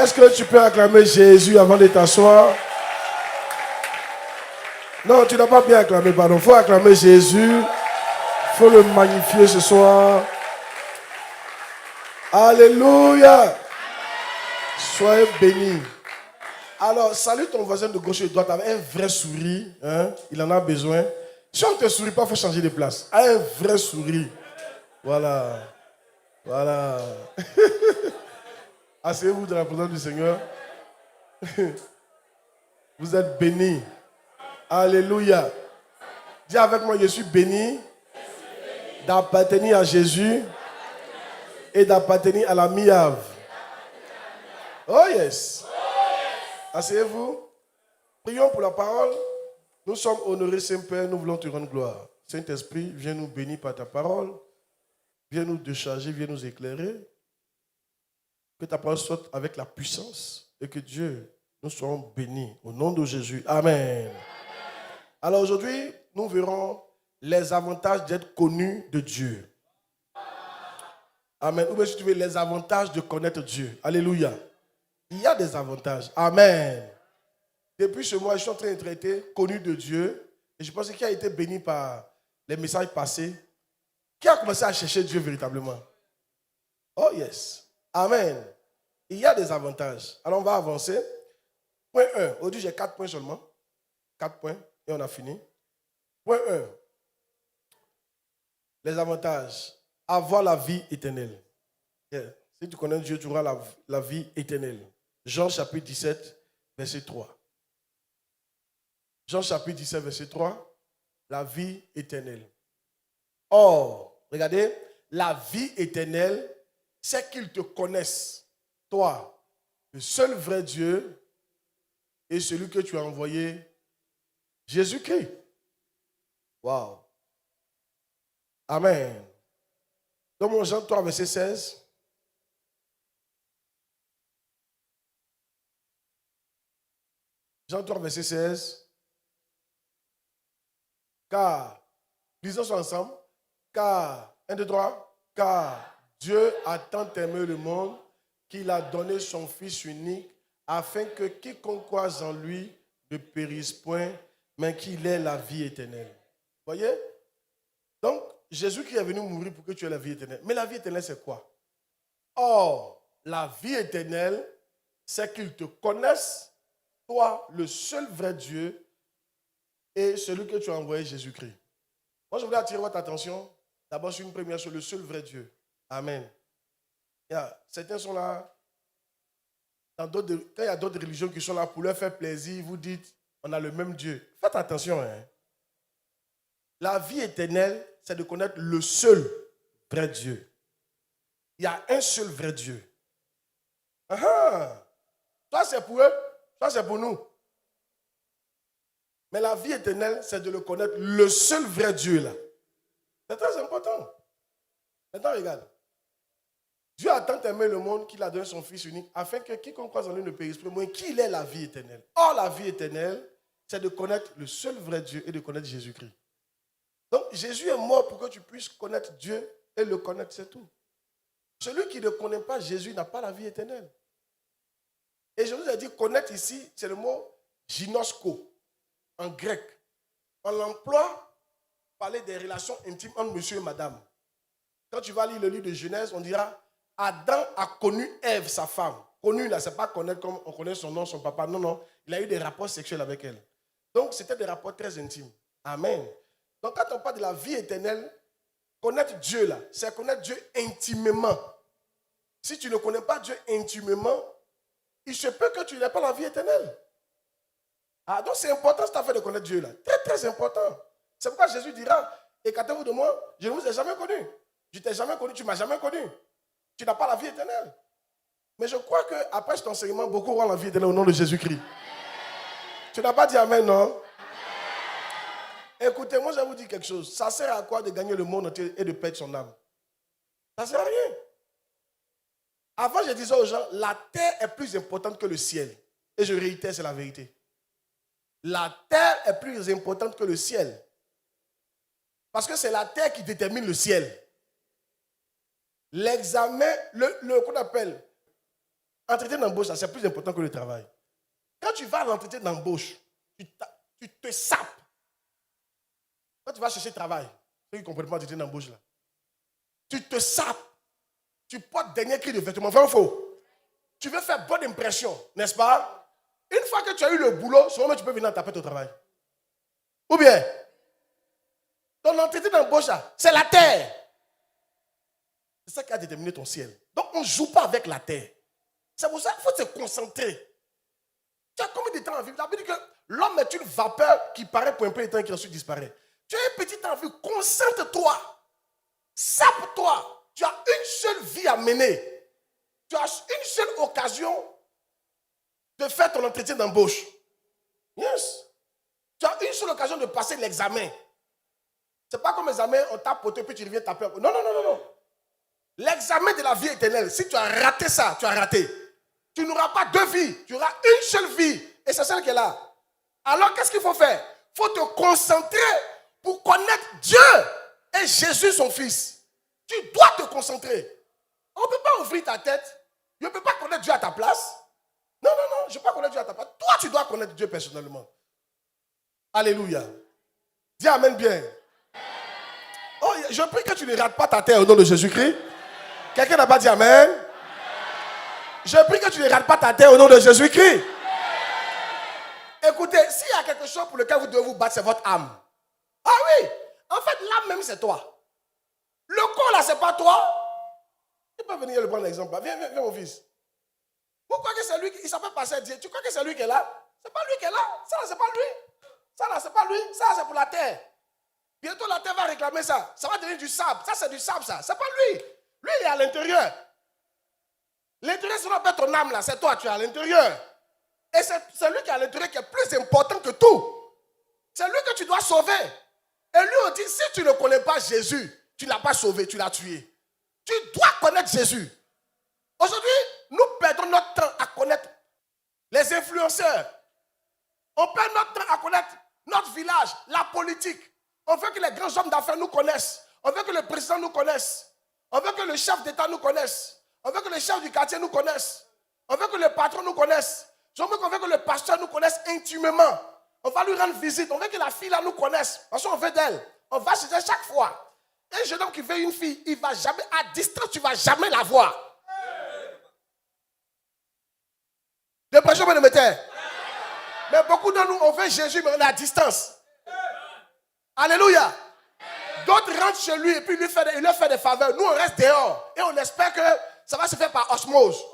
Est-ce que tu peux acclamer Jésus avant de t'asseoir? Non, tu n'as pas bien acclamé, pardon. Il faut acclamer Jésus. Il faut le magnifier ce soir. Alléluia. Soyez bénis. Alors, salue ton voisin de gauche et de droite avec un vrai sourire. Hein? Il en a besoin. Si on ne te sourit pas, il faut changer de place. Un vrai sourire. Voilà. Voilà. Asseyez-vous dans la présence du Seigneur. Vous êtes bénis. Alléluia. Dis avec moi, je suis béni d'appartenir à Jésus et d'appartenir à la Miave. Oh yes. Asseyez-vous. Prions pour la parole. Nous sommes honorés, Saint-Père, nous voulons te rendre gloire. Saint-Esprit, viens nous bénir par ta parole. Viens nous décharger, viens nous éclairer. Que ta parole sorte avec la puissance et que Dieu, nous soyons bénis. Au nom de Jésus. Amen. Alors aujourd'hui, nous verrons les avantages d'être connus de Dieu. Amen. Ou bien si tu veux, les avantages de connaître Dieu. Alléluia. Il y a des avantages. Amen. Depuis ce mois, je suis en train de traiter connu de Dieu. Et je pense qu'il a été béni par les messages passés. Qui a commencé à chercher Dieu véritablement? Oh yes. Amen. Il y a des avantages. Alors on va avancer. Point 1. Aujourd'hui, j'ai 4 points seulement. 4 points. Et on a fini. Point 1. Les avantages. Avoir la vie éternelle. Yeah. Si tu connais Dieu, tu auras la vie éternelle. Jean chapitre 17, verset 3. Jean chapitre 17, verset 3. La vie éternelle. Or, regardez, la vie éternelle, c'est qu'ils te connaissent, toi, le seul vrai Dieu et celui que tu as envoyé, Jésus-Christ. Wow. Amen. Dans Jean 3, verset 16. Jean 3, verset 16. Car, lisons ça ensemble. Car, 1, 2, 3. Car Dieu a tant aimé le monde qu'il a donné son Fils unique afin que quiconque croise en lui ne périsse point, mais qu'il ait la vie éternelle. Voyez? Donc, Jésus qui est venu mourir pour que tu aies la vie éternelle. Mais la vie éternelle, c'est quoi? Or, la vie éternelle, c'est qu'ils te connaissent, toi, le seul vrai Dieu, et celui que tu as envoyé, Jésus-Christ. Moi, je voudrais attirer votre attention d'abord sur une première chose, le seul vrai Dieu. Amen. Certains sont là, quand il y a d'autres religions qui sont là pour leur faire plaisir, vous dites, on a le même Dieu. Faites attention. Hein. La vie éternelle, c'est de connaître le seul vrai Dieu. Il y a un seul vrai Dieu. Ça, c'est pour eux, ça, c'est pour nous. Mais la vie éternelle, c'est de le connaître, le seul vrai Dieu là. C'est très important. Maintenant, regarde. Dieu a tant aimé le monde qu'il a donné son Fils unique afin que quiconque croise en lui ne périsse pas, mais qu'il ait la vie éternelle. Or, la vie éternelle, c'est de connaître le seul vrai Dieu et de connaître Jésus-Christ. Donc, Jésus est mort pour que tu puisses connaître Dieu et le connaître, c'est tout. Celui qui ne connaît pas Jésus n'a pas la vie éternelle. Et Jésus a dit connaître ici, c'est le mot ginosko, en grec. On l'emploie pour parler des relations intimes entre monsieur et madame. Quand tu vas lire le livre de Genèse, on dira Adam a connu Ève, sa femme. Connu, là, c'est pas connaître comme on connaît son nom, son papa. Non, non. Il a eu des rapports sexuels avec elle. Donc, c'était des rapports très intimes. Amen. Donc, quand on parle de la vie éternelle, connaître Dieu, là, c'est connaître Dieu intimement. Si tu ne connais pas Dieu intimement, il se peut que tu n'aies pas la vie éternelle. Donc, c'est important cette affaire de connaître Dieu, là. Très, très important. C'est pourquoi Jésus dira, écartez-vous de moi, je ne vous ai jamais connu. Je ne t'ai jamais connu, tu ne m'as jamais connu. Tu n'as pas la vie éternelle. Mais je crois qu'après cet enseignement, beaucoup auront la vie éternelle au nom de Jésus-Christ. Tu n'as pas dit Amen, non? Écoutez, moi je vais vous dire quelque chose. Ça sert à quoi de gagner le monde entier et de perdre son âme? Ça ne sert à rien. Avant, je disais aux gens, la terre est plus importante que le ciel. Et je réitère, c'est la vérité. La terre est plus importante que le ciel. Parce que c'est la terre qui détermine le ciel. L'examen, qu'on appelle Entretien d'embauche, c'est plus important que le travail. Quand tu vas à l'entretien d'embauche, tu te sapes. Quand tu vas chercher travail, ceux qui ne comprennent pas l'entretien d'embauche là, tu te sapes. Tu portes dernier cri de vêtements. Vrai ou faux? Tu veux faire bonne impression, n'est-ce pas? Une fois que tu as eu le boulot, seulement tu peux venir taper au travail. Ou bien, ton entretien d'embauche, c'est la terre. C'est ça qui a déterminé ton ciel. Donc, on ne joue pas avec la terre. C'est pour ça qu'il faut se concentrer. Tu as combien de temps à vivre? La Bible dit que l'homme est une vapeur qui paraît pour un peu de temps et qui ensuite disparaît. Tu as un petit temps à vivre. Concentre-toi. Sape-toi. Tu as une seule vie à mener. Tu as une seule occasion de faire ton entretien d'embauche. Yes. Tu as une seule occasion de passer l'examen. Ce n'est pas comme l'examen, on tape poteau puis tu reviens taper. Non, non, non, non, non. L'examen de la vie éternelle, si tu as raté ça, tu as raté. Tu n'auras pas deux vies, tu auras une seule vie. Et c'est celle qui est là. Alors, qu'est-ce qu'il faut faire? Il faut te concentrer pour connaître Dieu et Jésus, son Fils. Tu dois te concentrer. On ne peut pas ouvrir ta tête. Je ne peux pas connaître Dieu à ta place. Non, non, non, je ne peux pas connaître Dieu à ta place. Toi, tu dois connaître Dieu personnellement. Alléluia. Dis Amen bien. Oh, je prie que tu ne rates pas ta terre au nom de Jésus-Christ. Quelqu'un n'a pas dit Amen? Je prie que tu ne rates pas ta terre au nom de Jésus-Christ. Écoutez, s'il y a quelque chose pour lequel vous devez vous battre, c'est votre âme. Ah oui, en fait, l'âme même, c'est toi. Le corps, là, c'est pas toi. Tu peux venir le prendre l'exemple. Viens, viens, mon fils. Vous croyez que c'est lui qui s'appelle Pasteur Dieu? Tu crois que c'est lui qui est là? C'est pas lui qui est là. Ça, là, c'est pas lui. Ça, là, c'est pas lui. Ça, c'est pour la terre. Bientôt, la terre va réclamer ça. Ça va devenir du sable. Ça, c'est du sable, ça. C'est pas lui. Lui, il est à l'intérieur. L'intérieur, c'est pas ton âme, là. C'est toi, tu es à l'intérieur. Et c'est lui qui est à l'intérieur qui est plus important que tout. C'est lui que tu dois sauver. Et lui, on dit, si tu ne connais pas Jésus, tu ne l'as pas sauvé, tu l'as tué. Tu dois connaître Jésus. Aujourd'hui, nous perdons notre temps à connaître les influenceurs. On perd notre temps à connaître notre village, la politique. On veut que les grands hommes d'affaires nous connaissent. On veut que le président nous connaisse. On veut que le chef d'État nous connaisse. On veut que le chef du quartier nous connaisse. On veut que le patron nous connaisse. On veut que le pasteur nous connaisse intimement. On va lui rendre visite. On veut que la fille là nous connaisse. Parce qu'on veut d'elle. On va chez elle chaque fois. Un jeune homme qui veut une fille, il va jamais, à distance, tu ne vas jamais la voir. Dépression, mais mais beaucoup de nous, on veut Jésus, mais on est à distance. Alléluia. D'autres rentrent chez lui et puis il leur fait des faveurs. Nous, on reste dehors. Et on espère que ça va se faire par osmose.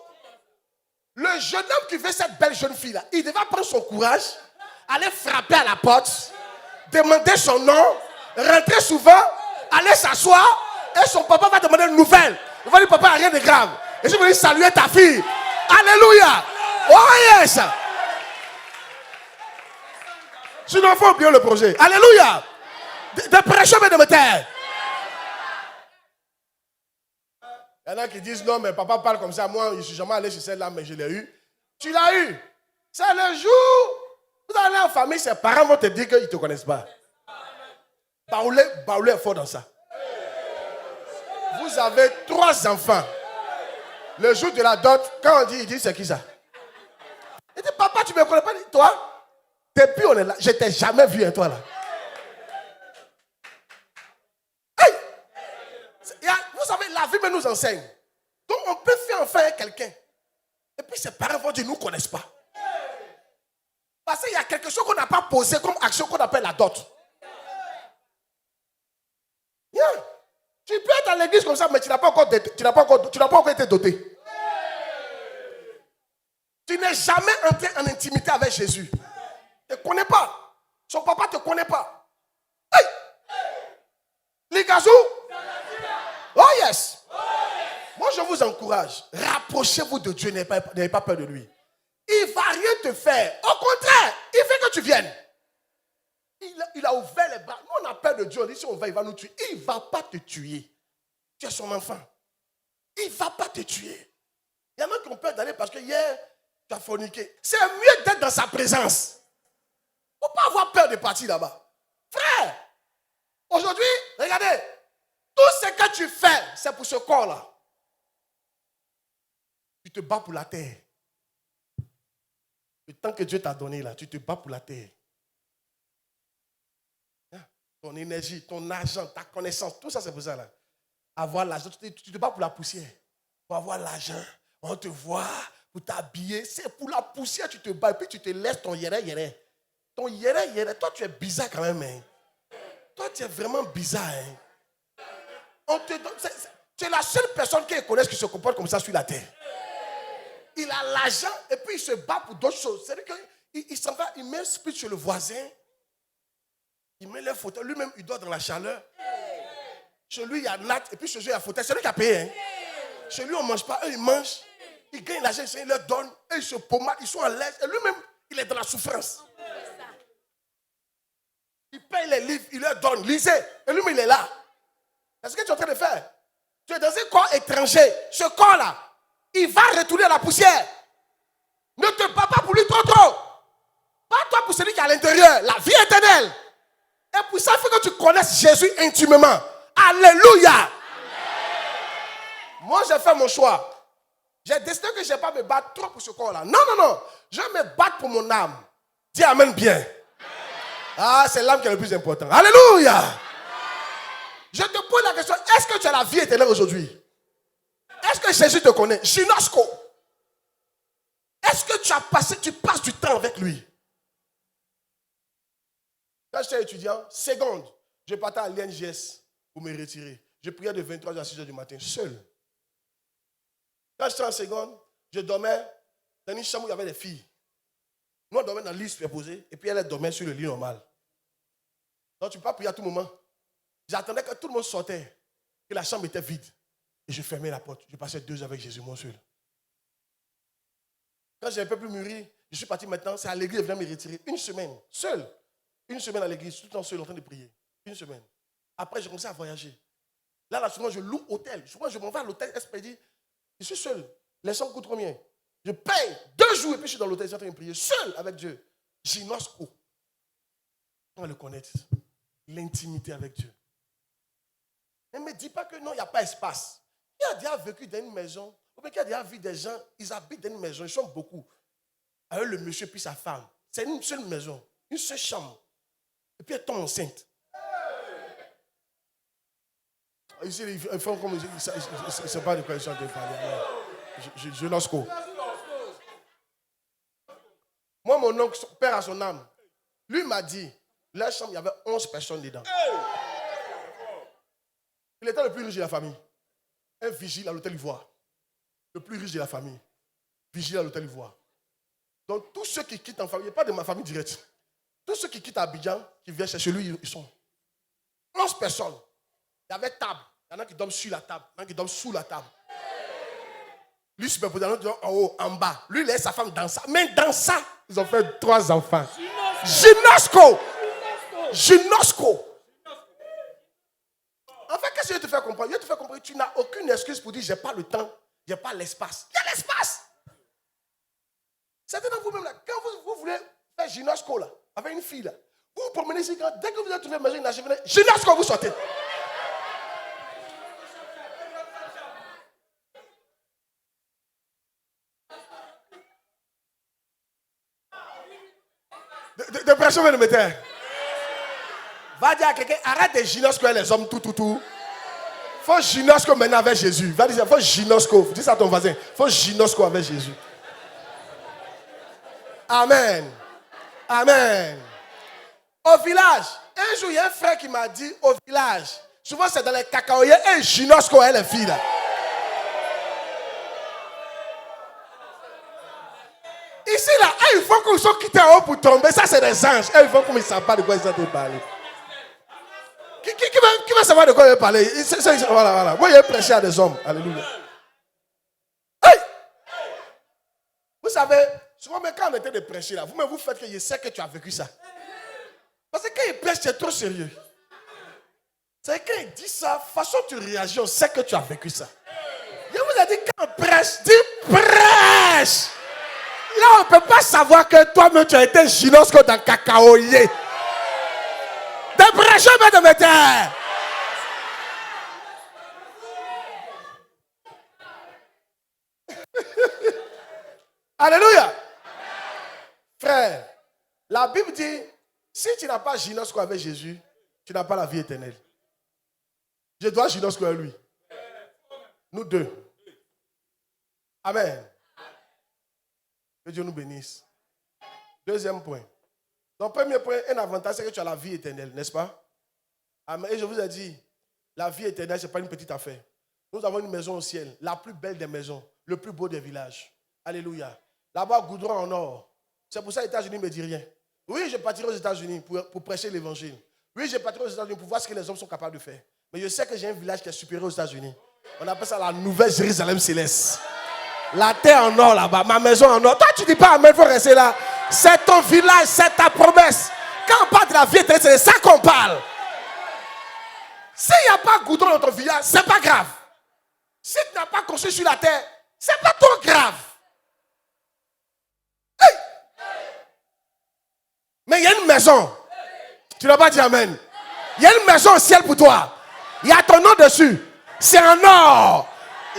Le jeune homme qui veut cette belle jeune fille-là, il devait prendre son courage, aller frapper à la porte, demander son nom, rentrer souvent, aller s'asseoir, et son papa va demander une nouvelle. Il va dire, papa, rien de grave. Et je vais lui saluer ta fille. Alléluia. Oh yes. Sinon, il faut oublier le projet. Alléluia. Dépression, mais de me taire. Il y en a qui disent, non, mais papa parle comme ça. Moi, je ne suis jamais allé chez celle-là, mais je l'ai eu. Tu l'as eu. C'est le jour où vous allez en famille, ses parents vont te dire qu'ils ne te connaissent pas. Baoulé est fort dans ça. Vous avez 3 enfants. Le jour de la dot, quand on dit, il dit, c'est qui ça? Il dit, papa, tu ne me connais pas? Toi, depuis on est là, je ne t'ai jamais vu, hein, toi là. Hey! Vous savez, la vie nous enseigne. Donc, on peut faire enfant avec quelqu'un. Et puis, ses parents vont dire, nous ne connaissent pas. Parce qu'il y a quelque chose qu'on n'a pas posé comme action qu'on appelle la dot. Yeah. Tu peux être à l'église comme ça, mais tu n'as pas encore été doté. Tu n'es jamais entré en intimité avec Jésus. Tu ne te connais pas. Son papa ne te connaît pas. Hey! Ligazou? Oh yes! Moi, je vous encourage. Rapprochez-vous de Dieu. N'ayez pas peur de lui. Il ne va rien te faire. Au contraire, il veut que tu viennes. Il a ouvert les bras. Nous, on a peur de Dieu. On dit, si on va, il va nous tuer. Il ne va pas te tuer. Tu es son enfant. Il ne va pas te tuer. Il y en a qui ont peur d'aller parce que hier, tu as forniqué. C'est mieux d'être dans sa présence. Il ne faut pas avoir peur de partir là-bas. Frère, aujourd'hui, regardez, tout ce que tu fais, c'est pour ce corps-là. Tu te bats pour la terre. Le temps que Dieu t'a donné là, tu te bats pour la terre. Ton énergie, ton argent, ta connaissance, tout ça c'est pour ça là. Avoir l'argent, tu te bats pour la poussière. Pour avoir l'argent, on te voit, pour t'habiller, c'est pour la poussière, tu te bats et puis tu te laisses ton yéré. Ton yéré, toi tu es bizarre quand même. Hein. Toi tu es vraiment bizarre. Hein. On te donne, tu es la seule personne qui connaît qui se comporte comme ça sur la terre. Il a l'argent et puis il se bat pour d'autres choses. C'est-à-dire qu'il s'en va, il met un speech chez le voisin. Il met les fauteuils. Lui-même, il dort dans la chaleur. Chez lui, il y a Nat. Et puis chez lui, il y a fauteuil. C'est lui qui a payé. Hein. Chez lui, on ne mange pas. Eux, ils mangent. Ils gagnent l'argent. Il leur donne. Et ils se pommadent. Ils sont à l'aise. Et lui-même, il est dans la souffrance. Il paye les livres. Il leur donne. Lisez. Et lui-même, il est là. C'est ce que tu es en train de faire. Tu es dans un corps étranger. Ce corps-là, il va retourner à la poussière. Ne te bats pas pour lui trop. Bats-toi pour celui qui est à l'intérieur. La vie éternelle. Et pour ça, il faut que tu connaisses Jésus intimement. Alléluia. Amen. Moi, j'ai fait mon choix. J'ai décidé que je ne vais pas me battre trop pour ce corps-là. Non. Je vais me battre pour mon âme. Dis amen bien. Amen. Ah, c'est l'âme qui est le plus important. Alléluia. Amen. Je te pose la question, est-ce que tu as la vie éternelle aujourd'hui? Est-ce que Jésus te connaît? Ginosco. Est-ce que tu passes du temps avec lui? Quand j'étais étudiant, seconde, je partais à l'INGS pour me retirer. Je priais de 23h à 6h du matin, seul. Quand j'étais en seconde, je dormais dans une chambre où il y avait des filles. Nous, on dormait dans le lit superposé, et puis elle dormait sur le lit normal. Donc, tu ne peux pas prier à tout moment. J'attendais que tout le monde sortait, que la chambre était vide. Et je fermais la porte. Je passais 2 heures avec Jésus, moi seul. Quand j'ai un peu plus mûri, je suis parti maintenant, c'est à l'église, je viens me retirer. Une semaine, seul. Une semaine à l'église, tout le temps seul, en train de prier. Une semaine. Après, j'ai commencé à voyager. Là, souvent, je loue hôtel. Souvent, je m'en vais à l'hôtel expédié. Je suis seul. Les chambres coûtent combien? Je paye 2 jours et puis je suis dans l'hôtel, je suis en train de prier. Seul avec Dieu. Ginosco. On va le connaître. L'intimité avec Dieu. Ne me dis pas que non, il n'y a pas d'espace. Qui a déjà vécu dans une maison, ou bien qui a déjà vu des gens, ils habitent dans une maison, ils sont beaucoup. Avec le monsieur puis sa femme. C'est une seule maison, une seule chambre. Et puis elle tombe enceinte. Ici, ils font comme. Je ne sais pas de quoi ils sont en train de parler. Je n'ose quoi. Moi, mon oncle, père à son âme, lui m'a dit, la chambre, il y avait 11 personnes dedans. Il était le plus riche de la famille. Un vigile à l'hôtel Ivoire. Le plus riche de la famille. Vigile à l'hôtel Ivoire. Donc, tous ceux qui quittent en famille, pas de ma famille directe. Tous ceux qui quittent Abidjan, qui viennent chercher lui, ils sont 11 personnes. Il y avait table. Il y en a qui dorment sur la table. Il y en a qui dorment sous la table. Lui, superposé, il y en a en haut, en bas. Lui, il laisse sa femme dans ça. Mais dans ça, ils ont fait 3 enfants. Ginosco. En fait, qu'est-ce que je te fais comprendre? Je te fais comprendre que tu n'as aucune excuse pour dire j'ai pas le temps, j'ai pas l'espace. Il y a l'espace. Certains d'entre vous-même, là, quand vous voulez faire ginosco là, avec une fille là, vous vous promenez ici, dès que vous avez trouvé une maison inachevée, ginosco, vous sortez. Dépression vient de mettre. Va dire à quelqu'un, arrête de ginosco avec les hommes, tout. Faut ginosco maintenant avec Jésus. Va dire, faut ginosco. Dis ça à ton voisin. Faut ginosco avec Jésus. Amen. Au village, un jour, il y a un frère qui m'a dit, au village, souvent c'est dans les cacaoyers, un ginosco avec les filles là. Ici là, il faut qu'ils soient quittés en haut pour tomber. Ça c'est des anges. Il faut qu'on ne savent pas de quoi ils ont parlé. Qui va savoir de quoi il va parler? Voilà. Moi, il a prêché à des hommes. Alléluia. Hey! Vous savez, souvent, même quand on était de prêcher là, vous-même vous faites que je sais que tu as vécu ça. Parce que quand il prêche, c'est trop sérieux. C'est quand il dit ça, façon tu réagis, on sait que tu as vécu ça. Je vous ai dit, quand on prêche, dis prêche. Là, on ne peut pas savoir que toi-même tu as été ginosco dans cacaoyer. Dépression, mais de mettre. Alléluia. Frère, la Bible dit, si tu n'as pas gynosco avec Jésus, tu n'as pas la vie éternelle. Je dois gynosco avec lui. Nous deux. Amen. Que Dieu nous bénisse. Deuxième point. Donc, premier point, un avantage, c'est que tu as la vie éternelle, n'est-ce pas? Amen. Et je vous ai dit, la vie éternelle, ce n'est pas une petite affaire. Nous avons une maison au ciel, la plus belle des maisons, le plus beau des villages. Alléluia. Là-bas, goudron en or. C'est pour ça que les États-Unis ne me disent rien. Oui, je partirai aux États-Unis pour prêcher l'évangile. Oui, je partirai aux États-Unis pour voir ce que les hommes sont capables de faire. Mais je sais que j'ai un village qui est supérieur aux États-Unis. On appelle ça la Nouvelle Jérusalem céleste. La terre en or là-bas, ma maison en or. Toi, tu ne dis pas amen, il faut rester là. C'est ton village, c'est ta promesse. Quand on parle de la vie éternelle, c'est de ça qu'on parle. S'il n'y a pas de goudron dans ton village, ce n'est pas grave. Si tu n'as pas construit sur la terre, ce n'est pas trop grave. Hey! Mais il y a une maison. Tu n'as pas dit amen. Il y a une maison au ciel pour toi. Il y a ton nom dessus. C'est en or.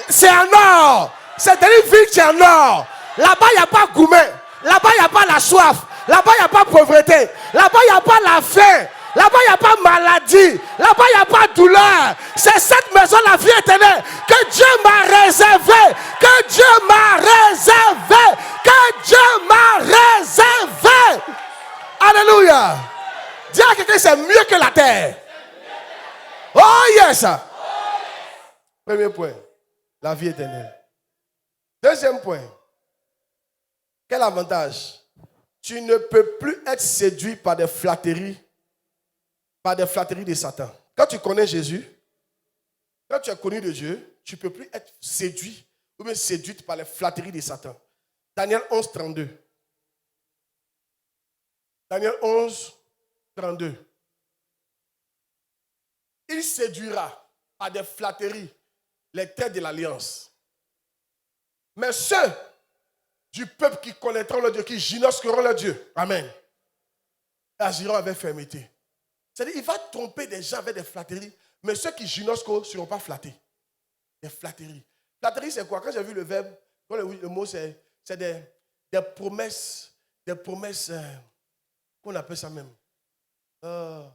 C'est en or. C'est une ville qui est en or. Là-bas, il n'y a pas gourmet. Là-bas, il n'y a pas la soif. Là-bas, il n'y a pas pauvreté. Là-bas, il n'y a pas la faim. Là-bas, il n'y a pas maladie. Là-bas, il n'y a pas douleur. C'est cette maison, la vie éternelle, que Dieu m'a réservée. Que Dieu m'a réservée. Que Dieu m'a réservée. Alléluia. Dis à quelqu'un, c'est mieux que la terre. Oh yes. Premier point, la vie éternelle. Deuxième point, quel avantage? Tu ne peux plus être séduit par des flatteries de Satan. Quand tu connais Jésus, quand tu es connu de Dieu, tu ne peux plus être séduit ou bien séduite par les flatteries de Satan. Daniel 11, 32. Daniel 11, 32. Il séduira par des flatteries les têtes de l'alliance. Mais ceux du peuple qui connaîtront le Dieu, qui gynosqueront le Dieu, amen, agiront avec fermeté. C'est-à-dire, il va tromper des gens avec des flatteries, mais ceux qui gynosqueront ne seront pas flattés. Des flatteries. Flatterie, c'est quoi? Quand j'ai vu le verbe, le mot, c'est des promesses, qu'on appelle ça même. Non.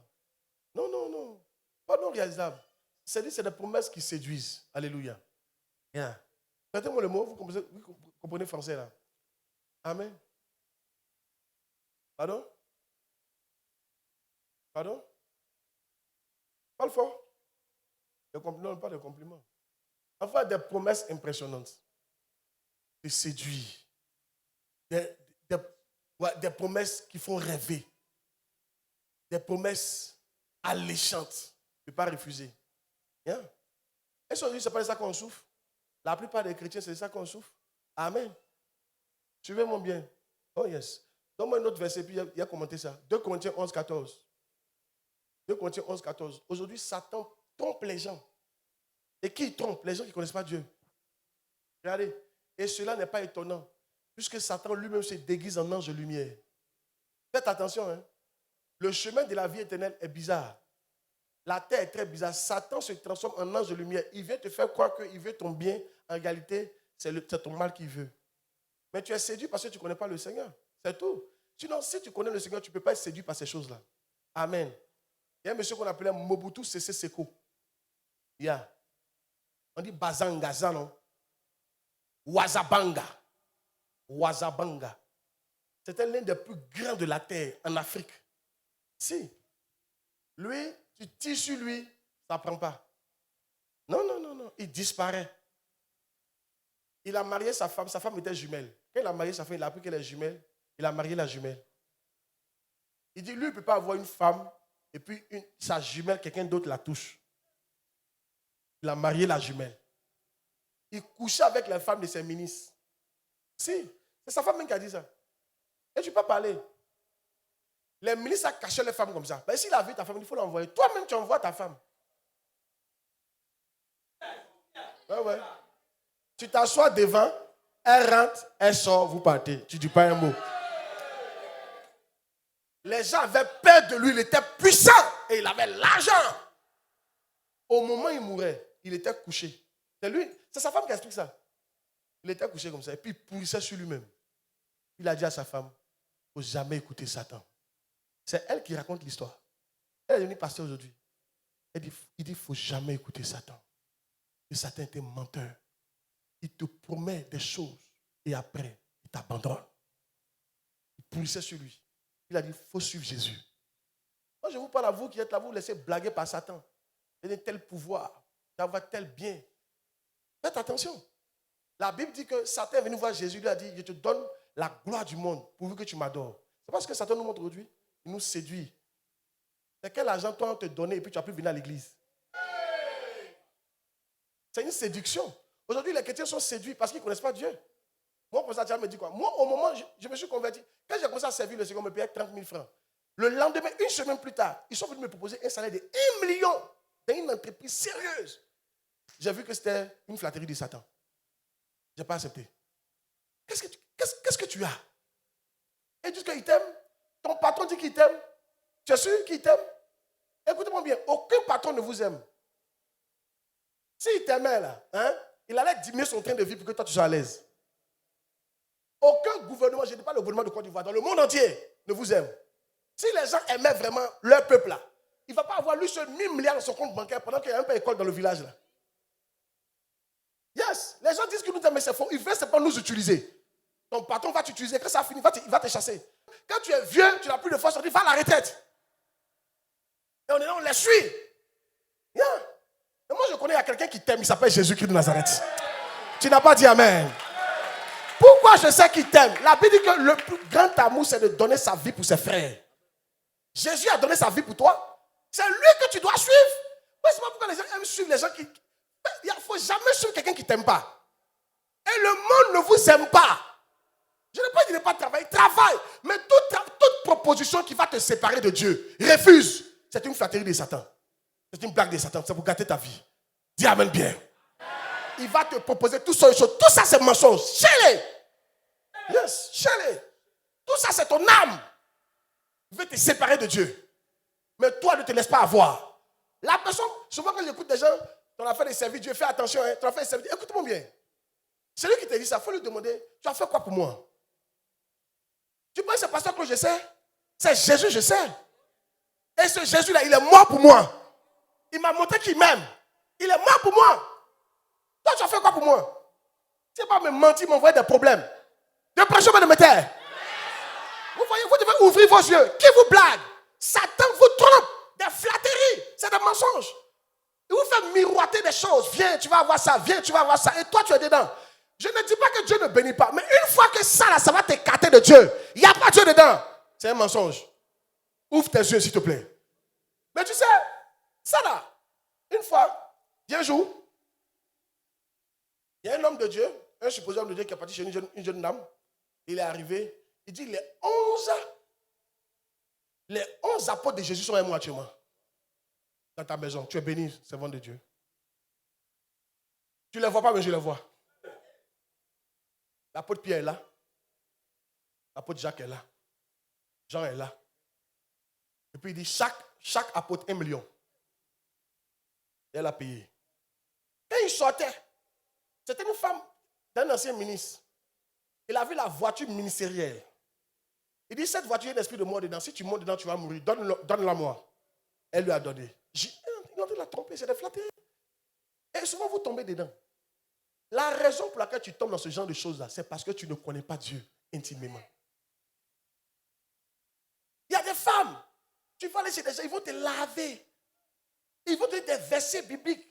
Pas non réalisable. C'est-à-dire, c'est des promesses qui séduisent. Alléluia. Yeah. Prêtez-moi le mot, vous comprenez français là. Amen. Pardon? Parle fort. Non, pas de compliments. Enfin, des promesses impressionnantes. Qui séduisent. Des promesses qui font rêver. Des promesses alléchantes. Tu ne peux pas refuser. Yeah. Et ce n'est pas de ça qu'on souffre. La plupart des chrétiens, c'est de ça qu'on souffre. Amen. Suivez-moi bien. Oh yes. Donne-moi un autre verset, puis il a commenté ça. 2 Corinthiens 11, 14. 2 Corinthiens 11, 14. Aujourd'hui, Satan trompe les gens. Et qui trompe? Les gens qui ne connaissent pas Dieu. Regardez. Et cela n'est pas étonnant, puisque Satan lui-même se déguise en ange de lumière. Faites attention. Hein? Le chemin de la vie éternelle est bizarre. La terre est très bizarre. Satan se transforme en ange de lumière. Il vient te faire croire qu'il veut ton bien. En réalité, c'est ton mal qu'il veut. Mais tu es séduit parce que tu ne connais pas le Seigneur. C'est tout. Sinon, si tu connais le Seigneur, tu ne peux pas être séduit par ces choses-là. Amen. Il y a un monsieur qu'on appelait Mobutu Sese Seko. Yeah. On dit Bazanga, ça non? Wazabanga. C'était l'un des plus grands de la terre en Afrique. Si. Lui, tu tires sur lui, ça ne prend pas. Non. Il disparaît. Il a marié sa femme était jumelle. Quand il a marié sa femme, il a appris qu'elle est jumelle. Il a marié la jumelle. Il dit, lui, il ne peut pas avoir une femme et puis sa jumelle, quelqu'un d'autre la touche. Il a marié la jumelle. Il couchait avec la femme de ses ministres. Si, c'est sa femme même qui a dit ça. Et tu peux parler. Les ministres cachaient les femmes comme ça. Mais s'il a vu ta femme, il faut l'envoyer. Toi-même, tu envoies ta femme. Ouais. Tu t'assois devant, elle rentre, elle sort, vous partez. Tu ne dis pas un mot. Les gens avaient peur de lui, il était puissant et il avait l'argent. Au moment où il mourait, il était couché. C'est sa femme qui explique ça. Il était couché comme ça et puis il pourrissait sur lui-même. Il a dit à sa femme, il ne faut jamais écouter Satan. C'est elle qui raconte l'histoire. Elle est devenue pasteur aujourd'hui. Il dit, il ne faut jamais écouter Satan. Et Satan est un menteur. Il te promet des choses et après, il t'abandonne. Il pourrissait sur lui. Il a dit, il faut suivre Jésus. Moi, je vous parle à vous qui êtes là, vous laissez blaguer par Satan. Il a tel pouvoir, d'avoir tel bien. Faites attention. La Bible dit que Satan est venu voir Jésus, il lui a dit, je te donne la gloire du monde pourvu que tu m'adores. C'est parce que Satan nous montre aujourd'hui. Il nous séduit. C'est quel argent toi on te donnait et puis tu as pu venir à l'église? C'est une séduction. Aujourd'hui, les chrétiens sont séduits parce qu'ils ne connaissent pas Dieu. Moi, pour ça, tu me dis quoi? Moi, au moment où je me suis converti, quand j'ai commencé à servir le Seigneur, on me payait 30 000 francs. Le lendemain, une semaine plus tard, ils sont venus me proposer un salaire de 1 million dans une entreprise sérieuse. J'ai vu que c'était une flatterie de Satan. Je n'ai pas accepté. Qu'est-ce que tu as? Ils disent qu'il t'aime. Ton patron dit qu'il t'aime. Tu es sûr qu'il t'aime? Écoutez-moi bien, aucun patron ne vous aime. S'il t'aimait là, il allait diminuer son train de vie pour que toi tu sois à l'aise. Aucun gouvernement, je ne dis pas le gouvernement de Côte d'Ivoire, dans le monde entier, ne vous aime. Si les gens aimaient vraiment leur peuple là, il ne va pas avoir lui seul 1000 milliards dans son compte bancaire pendant qu'il y a un peu d'école dans le village là. Yes, les gens disent qu'ils nous aiment, mais c'est faux. Ils veulent seulement nous utiliser. Ton patron va t'utiliser, quand ça finit, il va te chasser. Quand tu es vieux, tu n'as plus de force, on dit va à la retraite. Et on est là, on les suit. Yeah. Et moi je connais, il y a quelqu'un qui t'aime, il s'appelle Jésus-Christ de Nazareth. Tu n'as pas dit Amen. Pourquoi je sais qu'il t'aime? La Bible dit que le plus grand amour, c'est de donner sa vie pour ses frères. Jésus a donné sa vie pour toi. C'est lui que tu dois suivre. Moi, je ne sais pas pourquoi les gens aiment suivre les gens qui... Il ne faut jamais suivre quelqu'un qui ne t'aime pas. Et le monde ne vous aime pas. Je n'ai pas dit de ne pas travailler. Travaille. Mais toute proposition qui va te séparer de Dieu, refuse. C'est une flatterie de Satan. C'est une blague de Satan. C'est pour gâter ta vie. Dis Amen bien. Il va te proposer toutes sortes de choses. Tout ça, c'est mensonge. Chez-les. Yes, chez-les. Tout ça, c'est ton âme. Il veut te séparer de Dieu. Mais toi, ne te laisse pas avoir. La personne, souvent quand j'écoute des gens, tu as fait des services, Dieu, fais attention, tu as fait des services. Écoute-moi bien. Celui qui te dit ça, il faut lui demander, tu as fait quoi pour moi? Tu penses que c'est pasteur que je sais? C'est Jésus, je sais. Et ce Jésus-là, il est mort pour moi. Il m'a montré qu'il m'aime. Il est mort pour moi. Toi, tu as fait quoi pour moi? Tu ne vas pas me mentir, m'envoyer des problèmes. De pression de me taire. Vous voyez, vous devez ouvrir vos yeux. Qui vous blague? Satan vous trompe. Des flatteries. C'est des mensonges. Il vous fait miroiter des choses. Viens, tu vas avoir ça. Viens, tu vas avoir ça. Et toi, tu es dedans. Je ne dis pas que Dieu ne bénit pas. Mais une fois que ça, là, ça va t'écarter de Dieu. Il n'y a pas Dieu dedans. C'est un mensonge. Ouvre tes yeux, s'il te plaît. Mais tu sais, ça là, une fois, il y a un jour, il y a un homme de Dieu, un supposé homme de Dieu qui est parti chez une jeune dame. Il est arrivé, il dit les 11 apôtres de Jésus sont à moi actuellement. Dans ta maison, tu es béni, servant de Dieu. Tu ne les vois pas, mais je les vois. L'apôtre Pierre est là. L'apôtre Jacques est là. Jean est là. Et puis il dit chaque apôtre 1 million. Et elle a payé. Quand il sortait, c'était une femme d'un ancien ministre. Il a vu la voiture ministérielle. Il dit, cette voiture, il y a un esprit de mort dedans. Si tu montes dedans, tu vas mourir. Donne-la moi. Elle lui a donné. Il l'a trompé, c'est des flatteries. Et souvent, vous tombez dedans. La raison pour laquelle tu tombes dans ce genre de choses-là, c'est parce que tu ne connais pas Dieu intimement. Il y a des femmes, tu vas aller chez des gens, ils vont te laver. Ils vont te donner des versets bibliques.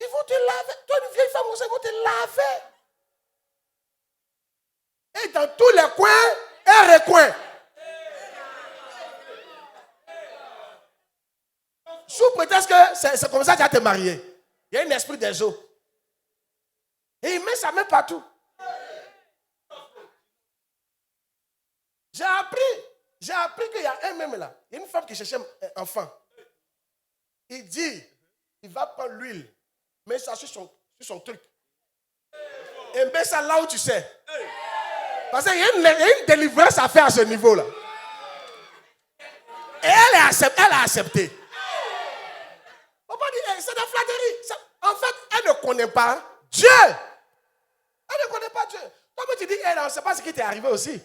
Ils vont te laver. Toi, une vieille femme, ils vont te laver. Et dans tous les coins, un recoin. Sous prétexte que c'est comme ça que tu vas te marier. Il y a un esprit des eaux. Et il met sa main partout. J'ai appris qu'il y a un même là. Il y a une femme qui cherchait un enfant. Il dit, il va prendre l'huile, met ça sur son truc. Et met ça là où tu sais. Parce qu'il y a une délivrance à faire à ce niveau-là. Et elle a accepté. On va dire, c'est de la flatterie. En fait, elle ne connaît pas Dieu. Elle ne connaît pas Dieu. Toi, tu dis, on ne sait pas ce qui t'est arrivé aussi.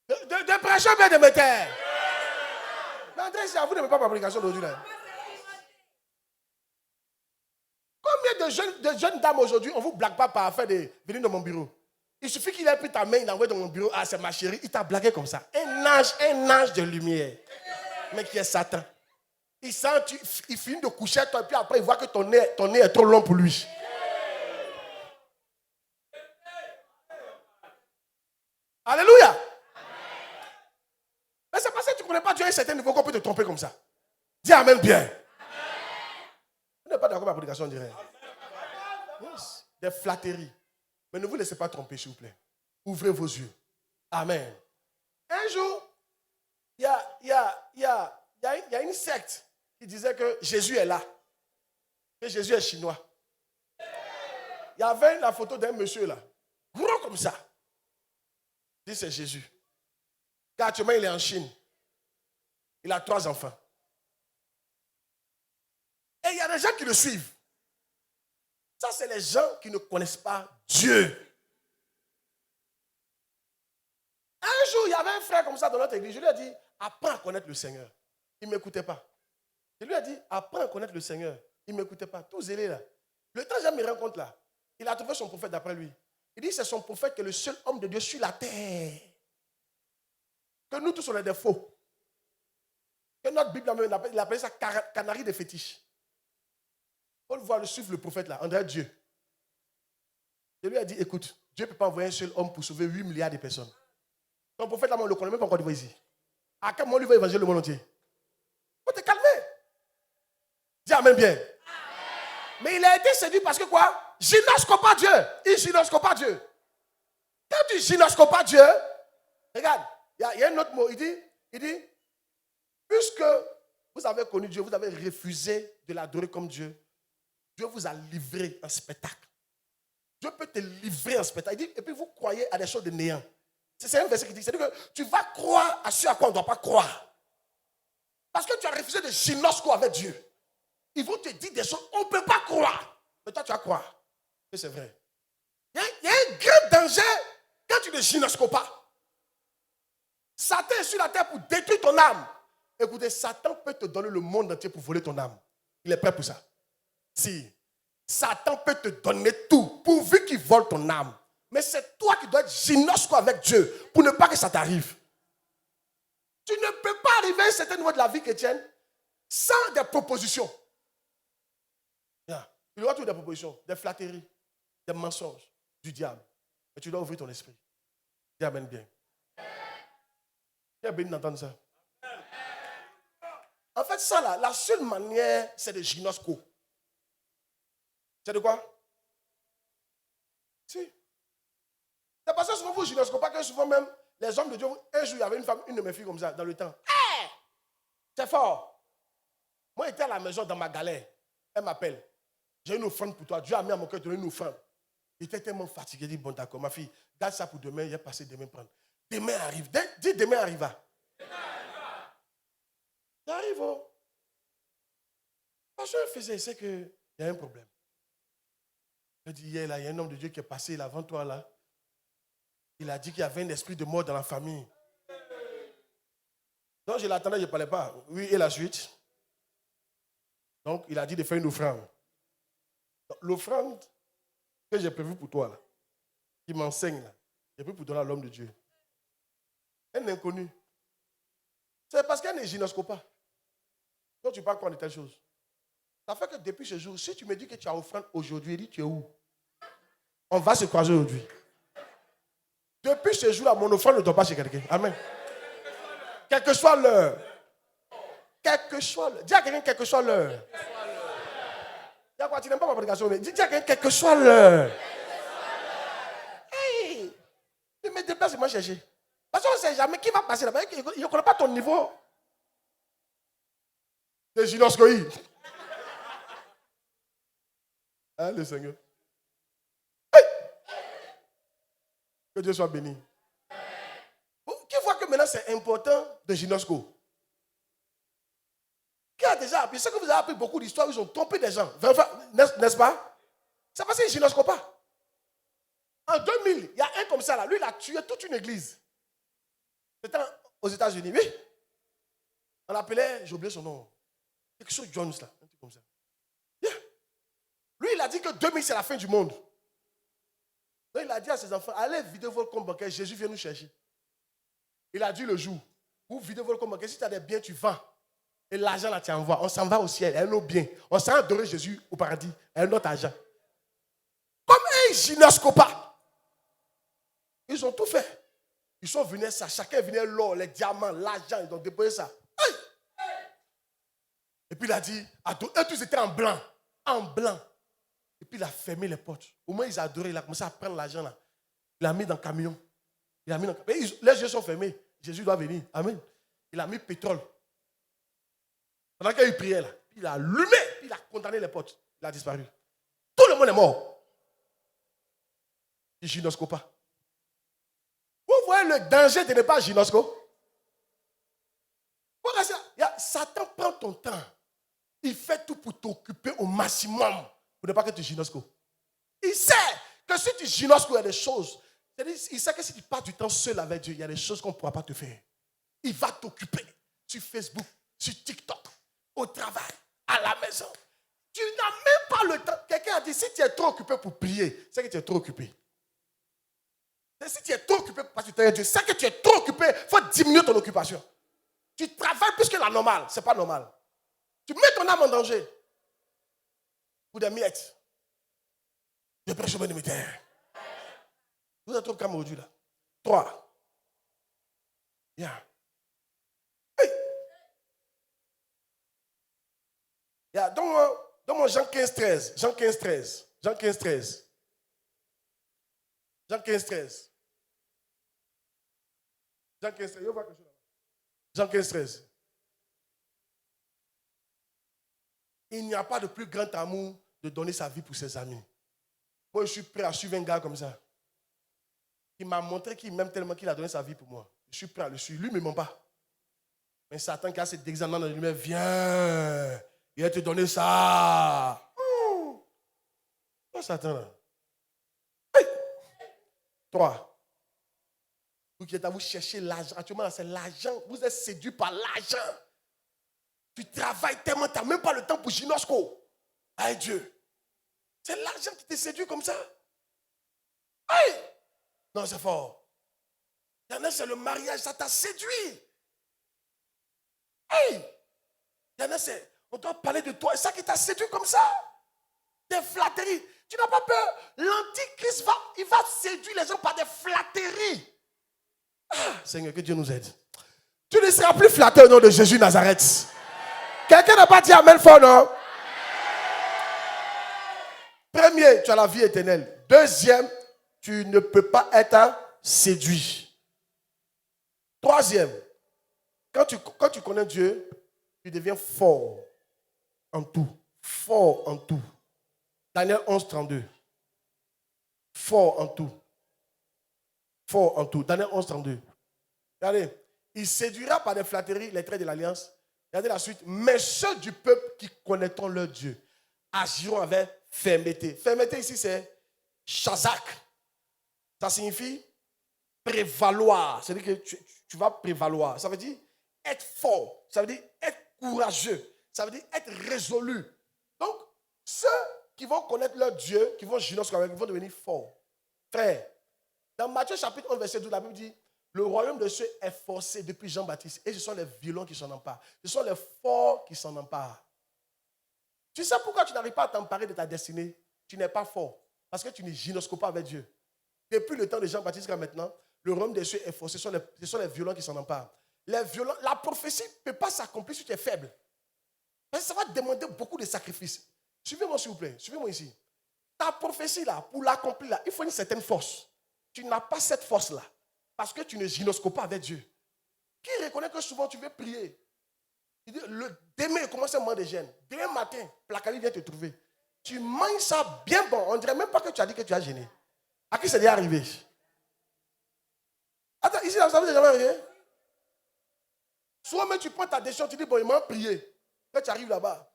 De prêcher bien de me taire. Mais André, si vous n'aimez pas ma prédication d'aujourd'hui. Combien de jeunes dames aujourd'hui, on ne vous blague pas par affaire de venir dans mon bureau. Il suffit qu'il ait pris ta main, il envoie dans mon bureau. Ah, c'est ma chérie. Il t'a blagué comme ça. Un ange de lumière. Mais qui est Satan. Il finit de coucher toi, et puis après, il voit que ton nez est trop long pour lui. Alléluia. Mais c'est parce que tu ne connais pas Dieu à un certain niveau qu'on peut te tromper comme ça. Dis amen bien. Vous n'êtes pas d'accord avec la prédication, on dirait. Yes. Des flatteries. Mais ne vous laissez pas tromper, s'il vous plaît. Ouvrez vos yeux. Amen. Un jour, il y a une secte qui disait que Jésus est là. Que Jésus est chinois. Il y avait la photo d'un monsieur là. Gros comme ça. Il dit c'est Jésus. Car actuellement il est en Chine. Il a 3 enfants. Et il y a des gens qui le suivent. Ça, c'est les gens qui ne connaissent pas Dieu. Un jour, il y avait un frère comme ça dans notre église. Je lui ai dit, apprends à connaître le Seigneur. Il ne m'écoutait pas. Je lui ai dit, apprends à connaître le Seigneur. Il ne m'écoutait pas. Tout zélé là. Le temps, je me rends compte là. Il a trouvé son prophète d'après lui. Il dit, c'est son prophète qui est le seul homme de Dieu sur la terre. Que nous tous, on est des faux. Que notre Bible, il appelle ça canarie de fétiche. On le voit suivre le prophète là, André Dieu. Je lui ai dit, écoute, Dieu ne peut pas envoyer un seul homme pour sauver 8 milliards de personnes. Ton prophète là, on ne le connaît même pas encore ici. À quel moment lui va évangéliser le monde entier? Il faut te calmer. Dis amen bien. Amen. Mais il a été séduit parce que quoi? Gynoscope pas Dieu. Il gynoscope pas Dieu. Quand tu gynoscopes pas Dieu, regarde, il y a un autre mot. Il dit, puisque vous avez connu Dieu, vous avez refusé de l'adorer comme Dieu, Dieu vous a livré un spectacle. Dieu peut te livrer un spectacle. Il dit, et puis vous croyez à des choses de néant. C'est un verset qui dit, c'est-à-dire que tu vas croire à ce à quoi on ne doit pas croire. Parce que tu as refusé de gynosco avec Dieu. Ils vont te dire des choses, on ne peut pas croire. Mais toi, tu vas croire. Et c'est vrai. Il y a un grand danger quand tu ne gynoscopes pas. Satan est sur la terre pour détruire ton âme. Écoutez, Satan peut te donner le monde entier pour voler ton âme. Il est prêt pour ça. Si. Satan peut te donner tout pourvu qu'il vole ton âme. Mais c'est toi qui dois être gynosco avec Dieu pour ne pas que ça t'arrive. Tu ne peux pas arriver à un certain niveau de la vie chrétienne sans des propositions. Il y aura toujours des propositions, des flatteries, des mensonges du diable. Mais tu dois ouvrir ton esprit. Dis amen bien. Qui est béni d'entendre ça? En fait, ça là, la seule manière, c'est de gynosco. C'est de quoi? Si. C'est parce que souvent vous gynoscopez pas que souvent même les hommes de Dieu, un jour il y avait une femme, une de mes filles comme ça, dans le temps. Hey! C'est fort. Moi j'étais à la maison dans ma galère. Elle m'appelle. J'ai une offrande pour toi. Dieu a mis à mon cœur de donner une offrande. Il était tellement fatigué. Il dit, bon d'accord, ma fille, garde ça pour demain. Il est passé demain prendre. Demain arrive. Dis demain arriva. Ça arrive. Oh. Parce que je faisais, c'est qu'il y a un problème. Je dis, hier, là, il y a un homme de Dieu qui est passé là, avant toi là. Il a dit qu'il y avait un esprit de mort dans la famille. Donc je l'attendais, je ne parlais pas. Oui, et la suite. Donc il a dit de faire une offrande. L'offrande que j'ai prévue pour toi, là, qui m'enseigne, là, j'ai prévu pour donner à l'homme de Dieu. Un inconnu. C'est parce qu'elle ne gynoscope pas. Donc tu parles quoi de telle chose? Ça fait que depuis ce jour, si tu me dis que tu as offrande aujourd'hui, dis tu es où? On va se croiser aujourd'hui. Depuis ce jour-là, mon offrande ne doit pas chez quelqu'un. Amen. Quelle que soit l'heure. Quelle que soit l'heure. Dis à quelqu'un quelle que soit l'heure. Dis à quoi? Tu n'aimes pas ma prédication, mais dis à quelqu'un quelle que soit l'heure. Hey! Tu me déplaces et moi chercher. Parce qu'on ne sait jamais qui va passer là-bas. Il ne connaît pas ton niveau de gynoscoï. Hein, le Seigneur. Hey! Que Dieu soit béni. Qui voit que maintenant c'est important de gynosco? Qui a déjà appris? C'est que vous avez appris beaucoup d'histoires où ils ont trompé des gens. N'est-ce pas? C'est parce qu'ils ne gynoscopent pas. En 2000, il y a un comme ça là. Lui, il a tué toute une église. C'était aux États-Unis, oui. On l'appelait, j'ai oublié son nom. Quelque chose Jones là. Un truc comme ça. Yeah. Lui, il a dit que 2000, c'est la fin du monde. Donc, il a dit à ses enfants, allez vider votre compte bancaire, Jésus vient nous chercher. Il a dit le jour où vider votre compte bancaire, si tu as des biens, tu vends. Et l'argent là, tu envoies. On s'en va au ciel, un autre bien. On s'en va adorer Jésus au paradis, un autre argent. Comme un gynoscopa. Ils ont tout fait. Ils sont venus ça. Chacun venait l'or, les diamants, l'argent. Ils ont déposé ça. Hey! Et puis il a dit, eux tous étaient en blanc. En blanc. Et puis il a fermé les portes. Au moins ils adoraient. Il a commencé à prendre l'argent là. Il l'a mis dans le camion. Les yeux sont fermés. Jésus doit venir. Amen. Il a mis pétrole. Pendant qu'il priait là. Puis il a allumé. Puis il a condamné les portes. Il a disparu. Tout le monde est mort. Il gynoscopa. Vous voyez le danger de ne pas gynosco? Satan prend ton temps. Il fait tout pour t'occuper au maximum pour ne pas que tu gynosco. Il sait que si tu gynosco, il y a des choses. Il sait que si tu passes du temps seul avec Dieu, il y a des choses qu'on ne pourra pas te faire. Il va t'occuper sur Facebook, sur TikTok, au travail, à la maison. Tu n'as même pas le temps. Quelqu'un a dit, si tu es trop occupé pour prier, c'est que tu es trop occupé. Et si tu es trop occupé pour passer du temps avec Dieu, c'est que tu es trop occupé. Il faut diminuer ton occupation. Tu travailles plus que la normale. Ce n'est pas normal. Tu mets ton âme en danger pour des miettes. Je prêche au bon de terre. Vous êtes trop calme aujourd'hui là. 3. Yeah. Hey. Yeah. Donne-moi Jean 15, 13. Jean 15, 13. Jean 15, 13. Jean 15, 13. Jean 15, 13. Jean 15, 13. Il n'y a pas de plus grand amour de donner sa vie pour ses amis. Moi, je suis prêt à suivre un gars comme ça. Il m'a montré qu'il m'aime tellement qu'il a donné sa vie pour moi. Je suis prêt à le suivre. Lui, il ne m'aime pas. Mais Satan qui a cet examen dans lui-même, viens, il va te donner ça. Oh, Satan là. Hey. 3. Vous qui êtes à vous chercher l'argent. Actuellement, c'est l'argent. Vous êtes séduit par l'argent. Tu travailles tellement, tu n'as même pas le temps pour gynosco. Aïe Dieu. C'est l'argent qui te séduit comme ça. Aïe. Non, c'est fort. Il y en a, c'est le mariage, ça t'a séduit. Hey! Il y en a, on doit parler de toi, et ça qui t'a séduit comme ça. Des flatteries. Tu n'as pas peur. L'antichrist il va séduire les gens par des flatteries. Ah, Seigneur, que Dieu nous aide. Tu ne seras plus flatté au nom de Jésus Nazareth. Quelqu'un n'a pas dit amen fort, non? Premier, tu as la vie éternelle. Deuxième, tu ne peux pas être séduit. Troisième, quand tu connais Dieu, tu deviens fort en tout. Fort en tout. Daniel 11, 32. Fort en tout. Fort en tout. Daniel 11, 32. Regardez, il séduira par des flatteries les traits de l'alliance. Regardez la suite. Mais ceux du peuple qui connaîtront leur Dieu agiront avec fermeté. Fermeté ici, c'est chazak. Ça signifie prévaloir. C'est-à-dire que tu vas prévaloir. Ça veut dire être fort. Ça veut dire être courageux. Ça veut dire être résolu. Donc, ceux qui vont connaître leur Dieu, qui vont gynosco avec, ils vont devenir forts. Frère, dans Matthieu chapitre 1, verset 12, la Bible dit, le royaume de Dieu est forcé depuis Jean-Baptiste. Et ce sont les violents qui s'en emparent. Ce sont les forts qui s'en emparent. Tu sais pourquoi tu n'arrives pas à t'emparer de ta destinée? Tu n'es pas fort. Parce que tu ne gynoscopes pas avec Dieu. Depuis le temps de Jean-Baptiste jusqu'à maintenant, le royaume des cieux est forcé. Ce sont les violents qui s'en emparent. Les violents, la prophétie ne peut pas s'accomplir si tu es faible. Parce que ça va te demander beaucoup de sacrifices. Suivez-moi s'il vous plaît. Suivez-moi ici. Ta prophétie là, pour l'accomplir là, il faut une certaine force. Tu n'as pas cette force-là. Parce que tu ne gynoscopes pas avec Dieu. Qui reconnaît que souvent tu veux prier? Il dit, demain, commence un mois de jeûne. Demain matin, Placali vient te trouver. Tu manges ça bien bon. On ne dirait même pas que tu as dit que tu as gêné. À qui c'est déjà arrivé? Attends, ici, ça vous est jamais arrivé? Soit même tu prends ta décision, tu dis, bon, il m'a prié. Quand tu arrives là-bas,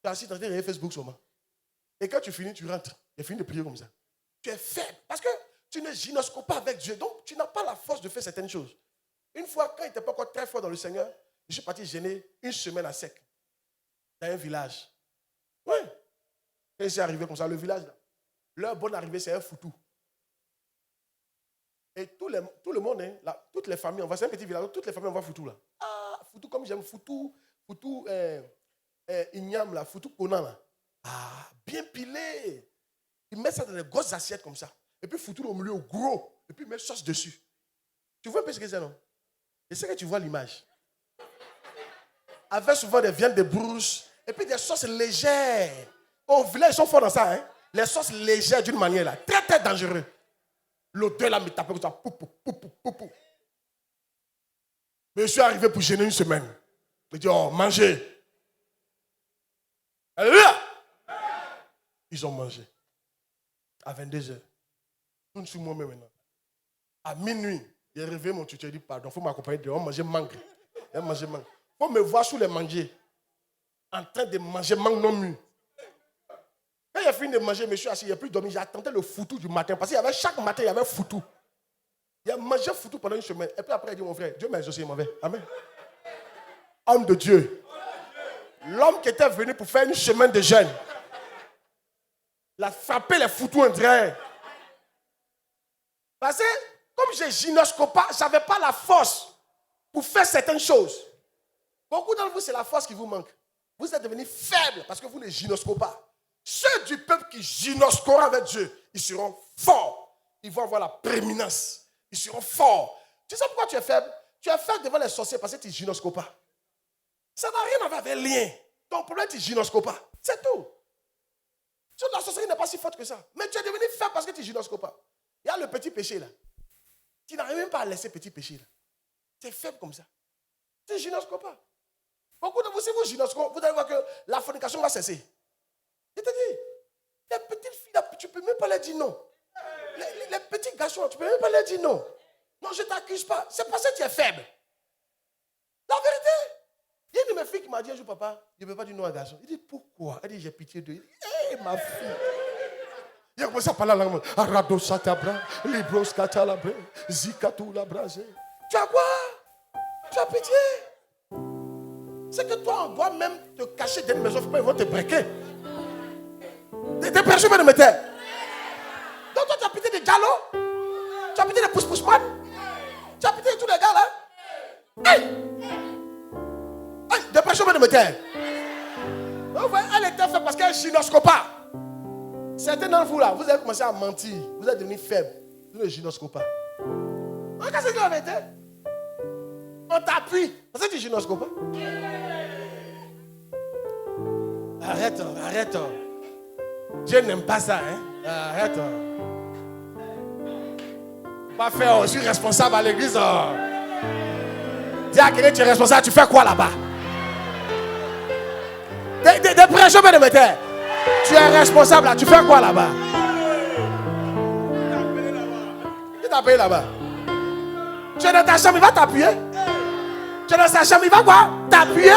tu es assis dans tes Facebook seulement. Et quand tu finis, tu rentres. Tu as fini de prier comme ça. tu es faible. Parce que tu ne gynoscopes pas avec Dieu. Donc, tu n'as pas la force de faire certaines choses. Une fois, quand il n'était pas encore très fort dans le Seigneur, je suis parti gêner une semaine à sec. Dans un village. Oui. Et c'est arrivé comme ça, le village, là. Leur bonne arrivée, c'est un foutou. Et tout le monde, hein, là, toutes les familles, c'est un petit village, toutes les familles, on voit foutou là. Ah, foutou comme j'aime, foutou, igname là, foutou konan là. Ah, bien pilé. Ils mettent ça dans des grosses assiettes comme ça. Et puis foutou au milieu, gros. Et puis ils mettent sauce dessus. Tu vois un peu ce que c'est, non? Et c'est que tu vois l'image. Avec souvent des viandes de brousse. Et puis des sauces légères. Au village, ils sont forts dans ça, hein. Les sauces légères d'une manière là. Très, très dangereux. L'odeur là me tapait comme ça. Pou, pou, pou, pou, pou, pou. Mais je suis arrivé pour gêner une semaine. Je dis, oh, mangez. Alléluia. Ils ont mangé. À 22h. Je suis moi-même maintenant. À minuit, j'ai réveillé mon tuteur. Il dit, pardon, il faut m'accompagner dehors. On mangeait mangue. Il faut me voir sous les manger. En train de manger mangue non mûr. Quand il a fini de manger, je me suis assis, il n'y a plus dormi. J'ai attendu le foutou du matin. Parce qu'il y avait chaque matin, il y avait foutou. Il a mangé foutou pendant une semaine. Et puis après, il dit, mon frère, Dieu m'a exaucé, mon frère. Amen. Homme de Dieu. L'homme qui était venu pour faire une semaine de jeûne. Il a frappé les foutous en train. Parce que, comme je gynoscope pas, je n'avais pas la force pour faire certaines choses. Beaucoup d'entre vous, c'est la force qui vous manque. Vous êtes devenus faibles parce que vous ne gynoscopez pas. Ceux du peuple qui gynoscoperont avec Dieu, ils seront forts. Ils vont avoir la prééminence. Ils seront forts. Tu sais pourquoi tu es faible? Tu es faible devant les sorciers parce que tu ne gynoscopes pas. Ça n'a rien à voir avec lien. Ton problème, tu ne gynoscopes pas. C'est tout. La sorcellerie n'est pas si forte que ça. Mais tu es devenu faible parce que tu ne gynoscopes pas. Il y a le petit péché là. Tu n'arrives même pas à laisser petit péché là. Tu es faible comme ça. Tu ne gynoscopes pas. Beaucoup de vous, si vous gynoscopez, vous allez voir que la fornication va cesser. Je te dis, les petites filles là, tu ne peux même pas leur dire non. Les petits garçons, tu ne peux même pas leur dire non. Non, je ne t'accuse pas. C'est parce que tu es faible. La vérité. Il y a une de mes filles qui m'a dit un jour, papa, je ne peux pas dire non à un garçon. Il dit, pourquoi? Elle dit, j'ai pitié de lui. Hé, ma fille. Il a commencé à parler en langue. Arado satabra, libros katalabra, zikatou labrase. Tu as quoi? Tu as pitié? C'est que toi, on doit même te cacher dans une maison, ils vont te breaker. Des personnes de me taire. Donc toi, tu as pitié des Diallo? Tu as pitié des pousse-pousse-man? Tu as pitié de tous les gars là? Hey! Hey! Des personnes de me taire. Elle était faible parce qu'elle ne gynoscope pas. Certains d'entre vous là, vous avez commencé à mentir. Vous êtes devenus faibles. Vous ne gynoscopez pas. Regarde ce qu'il avait été. On t'appuie. Parce que tu ne gynoscopes pas. Arrête, arrête. Dieu n'aime pas ça, hein. Arrête. Pas faire, je suis responsable à l'église. Dis à quelqu'un, tu es responsable, tu fais quoi là-bas? Des prêcheurs de métier. Tu es responsable là, tu fais quoi là-bas? Qui t'a payé là-bas? Tu es dans ta chambre, il va t'appuyer. Tu es dans sa chambre, il va quoi? T'appuyer.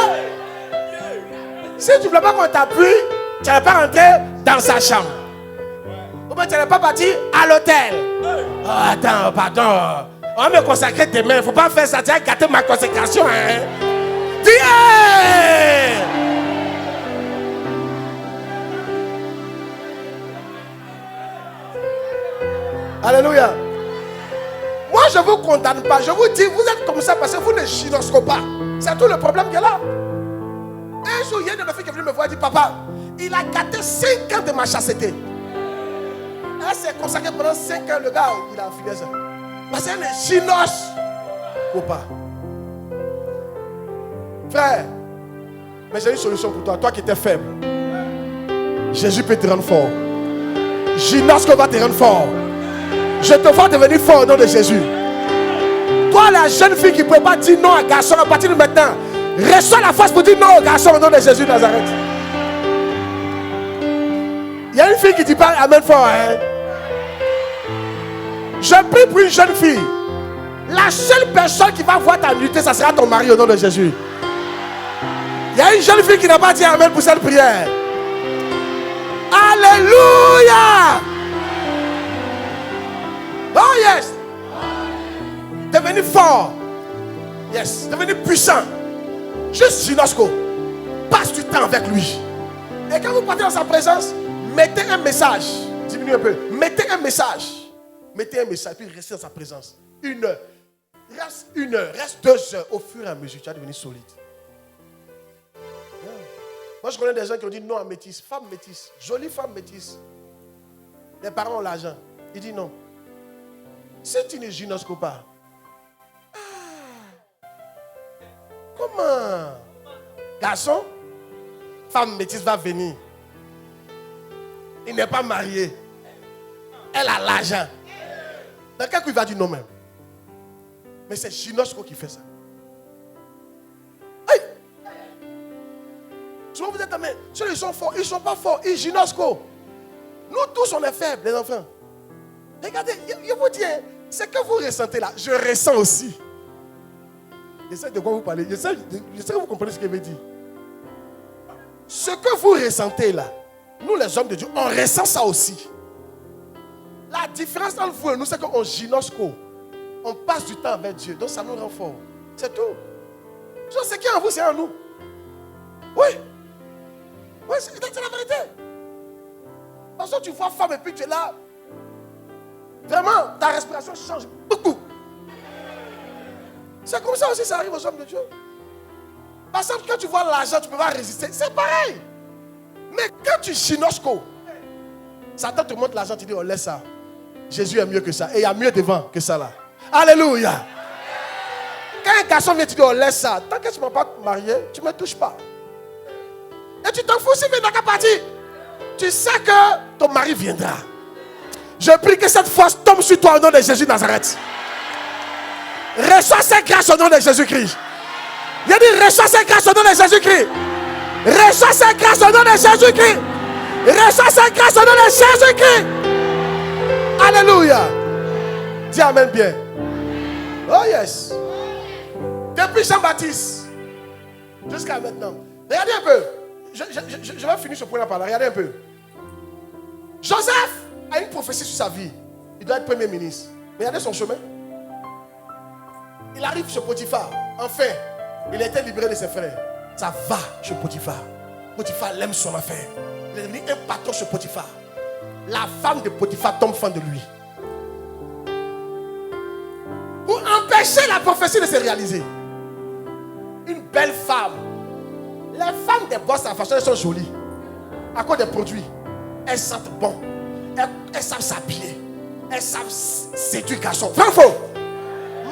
Si tu ne veux pas qu'on t'appuie, tu n'allais pas rentrer dans sa chambre. Ou bien tu n'allais pas partir à l'hôtel. Oh, attends, pardon. On va me consacrer demain. Il ne faut pas faire ça. Tu as gâté ma consécration. Hein? Dis, hey! Alléluia. Moi, je ne vous condamne pas. Je vous dis, vous êtes comme ça parce que vous ne gynoscopez pas. C'est tout le problème qu'il y a là. Un jour, il y a une de mes filles qui est venue me voir et dit, papa, il a gâté 5 ans de ma chasteté. Elle s'est consacrée pendant 5 ans, le gars, il a filé ça. Parce qu'elle ne gynoscope pas. Frère, mais j'ai une solution pour toi. Toi qui étais faible, Jésus peut te rendre fort. Gynoscope va te rendre fort. Je te vois devenir fort au nom de Jésus. Toi, la jeune fille qui ne peut pas dire non à un garçon à partir de maintenant, reçois la force pour dire non au garçon au nom de Jésus de Nazareth. Il y a une fille qui dit pas amen fort. Hein? Je prie pour une jeune fille. La seule personne qui va voir ta nudité, ça sera ton mari au nom de Jésus. Il y a une jeune fille qui n'a pas dit amen pour cette prière. Alléluia. devenir fort. Yes, devenir puissant. Juste Ginosco. Passe du temps avec lui. Et quand vous partez dans sa présence, mettez un message. Diminue un peu. Mettez un message. Mettez un message, puis restez dans sa présence. 1 heure. Reste 1 heure, reste 2 heures. Au fur et à mesure, tu vas devenir solide. Yeah. Moi, je connais des gens qui ont dit non à métisse. Femme métisse. Jolie femme métisse. Les parents ont l'argent. Il dit non. Si tu ne Ginosco pas. Comment? Garçon, femme métisse va venir. Il n'est pas marié. Elle a l'argent. Dans quel coup il va dire non même? Mais c'est Ginosco qui fait ça. Hey! Souvent vous êtes mais ceux qui sont forts, ils ne sont pas forts. Ils Ginosco. Nous tous on est faibles, les enfants. Regardez, je vous dis, c'est que vous ressentez là. Je ressens aussi. Je sais de quoi vous parlez. Je sais que vous comprenez ce que je veux dire. Ce que vous ressentez là, nous les hommes de Dieu, on ressent ça aussi. La différence entre vous et nous, c'est qu'on Ginosco. On passe du temps avec Dieu. Donc ça nous rend fort. C'est tout. Ce qui est en vous, c'est en nous. Oui. Oui, c'est la vérité. Parce que tu vois femme et puis tu es là. Vraiment, ta respiration change beaucoup. C'est comme ça aussi, ça arrive aux hommes de Dieu. Parce que quand tu vois l'argent, tu ne peux pas résister. C'est pareil. Mais quand tu Ginosco, Satan te montre l'argent, tu dis, oh laisse ça. Jésus est mieux que ça. Et il y a mieux devant que ça là. Alléluia. Quand un garçon vient te dire, oh laisse ça. Tant que tu ne m'as pas marié, tu ne me touches pas. Et tu t'en fous s'il vient dans ta partie. Tu sais que ton mari viendra. Je prie que cette force tombe sur toi au nom de Jésus de Nazareth. Reçois cette grâce au nom de Jésus-Christ. Il a dit, reçois cette grâce au nom de Jésus-Christ. Reçois cette grâce au nom de Jésus-Christ. Reçois cette grâce au nom de Jésus-Christ. Alléluia. Dis amen bien. Oh yes. Depuis Jean-Baptiste jusqu'à maintenant. Regardez un peu. Je vais finir ce point-là par là. Regardez un peu. Joseph a une prophétie sur sa vie. Il doit être premier ministre. Mais regardez son chemin. Il arrive chez Potiphar. Enfin, il a été libéré de ses frères. Ça va chez Potiphar. Potiphar l'aime son affaire. Il est devenu un patron chez Potiphar. La femme de Potiphar tombe fan de lui. Pour empêcher la prophétie de se réaliser. Une belle femme. Les femmes des boss à la façon, elles sont jolies. À cause des produits. Elles sentent bon. Elles savent s'habiller. Elles savent séduire garçon. Vrai ou faux?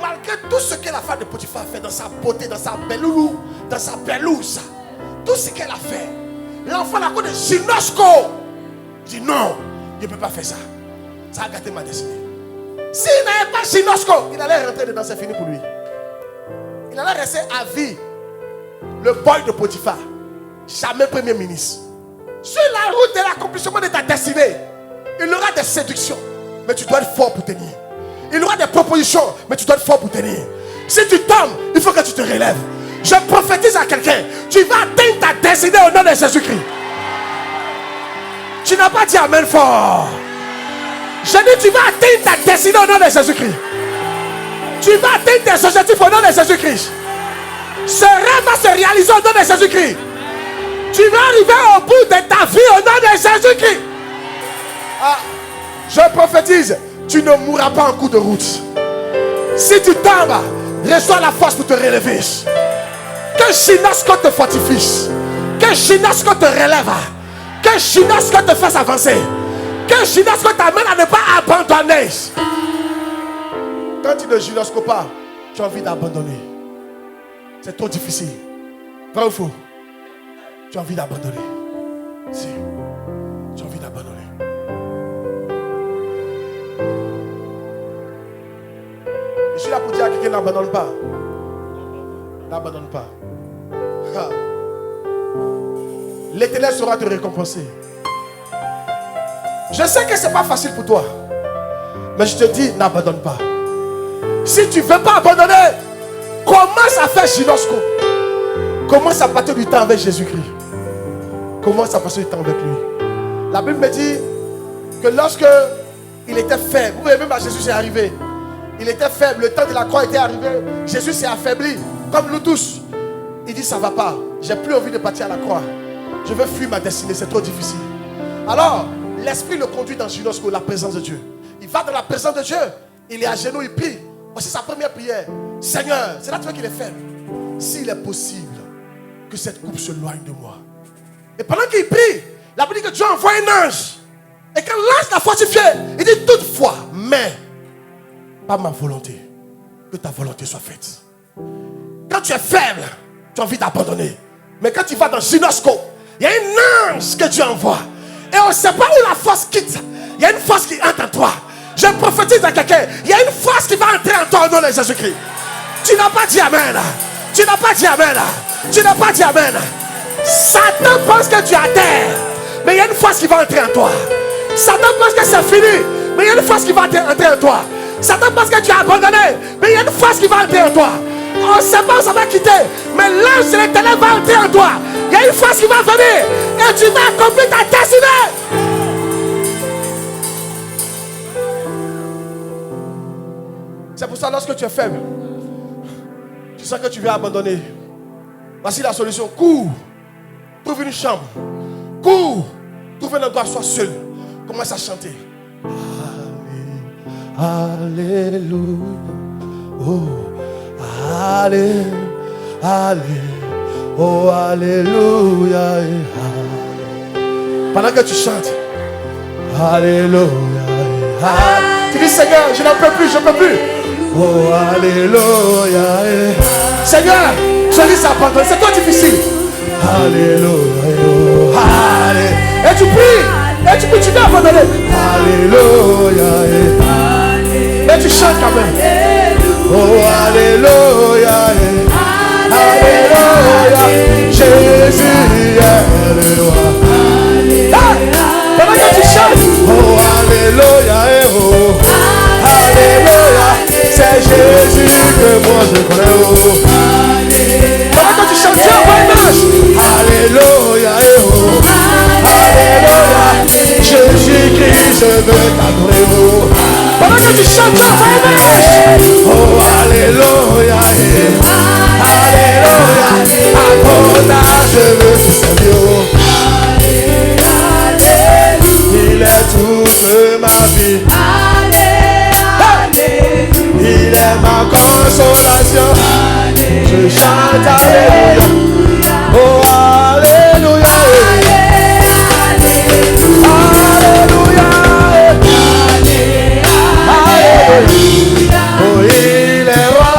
Malgré tout ce que la femme de Potiphar a fait dans sa beauté, dans sa belloulou, dans sa pelouse, tout ce qu'elle a fait, l'enfant la cause de Ginosco dit non, je ne peux pas faire ça. Ça a gâté ma destinée. S'il n'avait pas Ginosco, il allait rentrer dedans, c'est fini pour lui. Il allait rester à vie le boy de Potiphar, jamais premier ministre. Sur la route de l'accomplissement de ta destinée, il y aura des séductions, mais tu dois être fort pour tenir. Il y aura des propositions, mais tu dois être fort pour tenir. Si tu tombes, il faut que tu te relèves. Je prophétise à quelqu'un, tu vas atteindre ta destinée au nom de Jésus-Christ. Tu n'as pas dit amen fort. Je dis, tu vas atteindre ta destinée au nom de Jésus-Christ. Tu vas atteindre tes objectifs au nom de Jésus-Christ. Ce rêve va se réaliser au nom de Jésus-Christ. Tu vas arriver au bout de ta vie au nom de Jésus-Christ. Ah, je prophétise, tu ne mourras pas en cours de route. Si tu tombes, reçois la force pour te relever. Que Ginosco te fortifie. Que Ginosco te relève. Que Ginosco te fasse avancer. Que Ginosco t'amène à ne pas abandonner. Quand tu ne Ginosco pas, tu as envie d'abandonner. C'est trop difficile. Vrai ou faux? Tu as envie d'abandonner. Si. Tu as envie d'abandonner. Je suis là pour dire à quelqu'un, n'abandonne pas. N'abandonne pas. Ah. L'Éternel saura te récompenser. Je sais que ce n'est pas facile pour toi. Mais je te dis, n'abandonne pas. Si tu ne veux pas abandonner, commence à faire Ginosco. Commence à passer du temps avec Jésus-Christ. Commence à passer du temps avec lui. La Bible me dit que lorsque il était faible, vous voyez même à Jésus c'est arrivé. Il était faible, le temps de la croix était arrivé. Jésus s'est affaibli, comme nous tous. Il dit, ça ne va pas. J'ai plus envie de partir à la croix. Je veux fuir ma destinée, c'est trop difficile. Alors, l'esprit le conduit dans Ginosco, la présence de Dieu. Il va dans la présence de Dieu. Il est à genoux, il prie. Voici sa première prière. Seigneur, c'est là que tu vois qu'il est faible. S'il est possible que cette coupe se loigne de moi. Et pendant qu'il prie, la Bible dit que Dieu envoie un ange. Et quand l'ange l'a fortifié, il dit toutefois, mais pas ma volonté, que ta volonté soit faite. Quand tu es faible, tu as envie d'abandonner. Mais quand tu vas dans Ginosco, il y a un ange que Dieu envoie. Et on ne sait pas où la force quitte. Il y a une force qui entre en toi. Je prophétise à quelqu'un. Il y a une force qui va entrer en toi au nom de Jésus-Christ. Tu n'as pas dit amen. Tu n'as pas dit amen. Tu n'as pas dit amen. Satan pense que tu es à terre. Mais il y a une force qui va entrer en toi. Satan pense que c'est fini. Mais il y a une force qui va entrer en toi. Satan pense que tu as abandonné. Mais il y a une force qui va entrer en toi. On ne sait pas où ça va quitter. Mais l'ange de l'Éternel va entrer en toi. Il y a une force qui va venir. Et tu vas accomplir ta destinée. C'est pour ça, lorsque tu es faible, tu sens que tu viens abandonner. Voici la solution. Cours. Trouve une chambre. Cours. Trouve un endroit, sois seul. Commence à chanter. Alléluia. Oh, Alléluia. Oh, Alléluia. Pendant que tu chantes. Alléluia. Tu dis, Seigneur, je n'en peux plus, je ne peux plus. Oh, Alléluia. Seigneur, je dis ça abandonne, c'est trop difficile. Alléluia. Et tu pries. Et tu pries, tu dois abandonner. Alléluia. Mais tu chantes quand même. Oh, Alléluia. Alléluia. Jésus est le roi. Pendant que tu chantes. Oh, Alléluia. Oh, Alléluia. C'est Jésus que moi je connais. Oh. Pendant que tu chantes, Dieu envoie un ange. Alléluia. Oh. Alléluia. Jésus-Christ, je veux t'adorer. Oh. Pendant que tu chantes, Dieu envoie un ange. Oh, Alléluia. Alléluia. À ton âge, je veux te servir. Oh. Il est toute ma vie. Il est ma consolation. Je chante Alléluia. Oh, Alléluia. Alléluia. Alléluia. Oh, il est roi.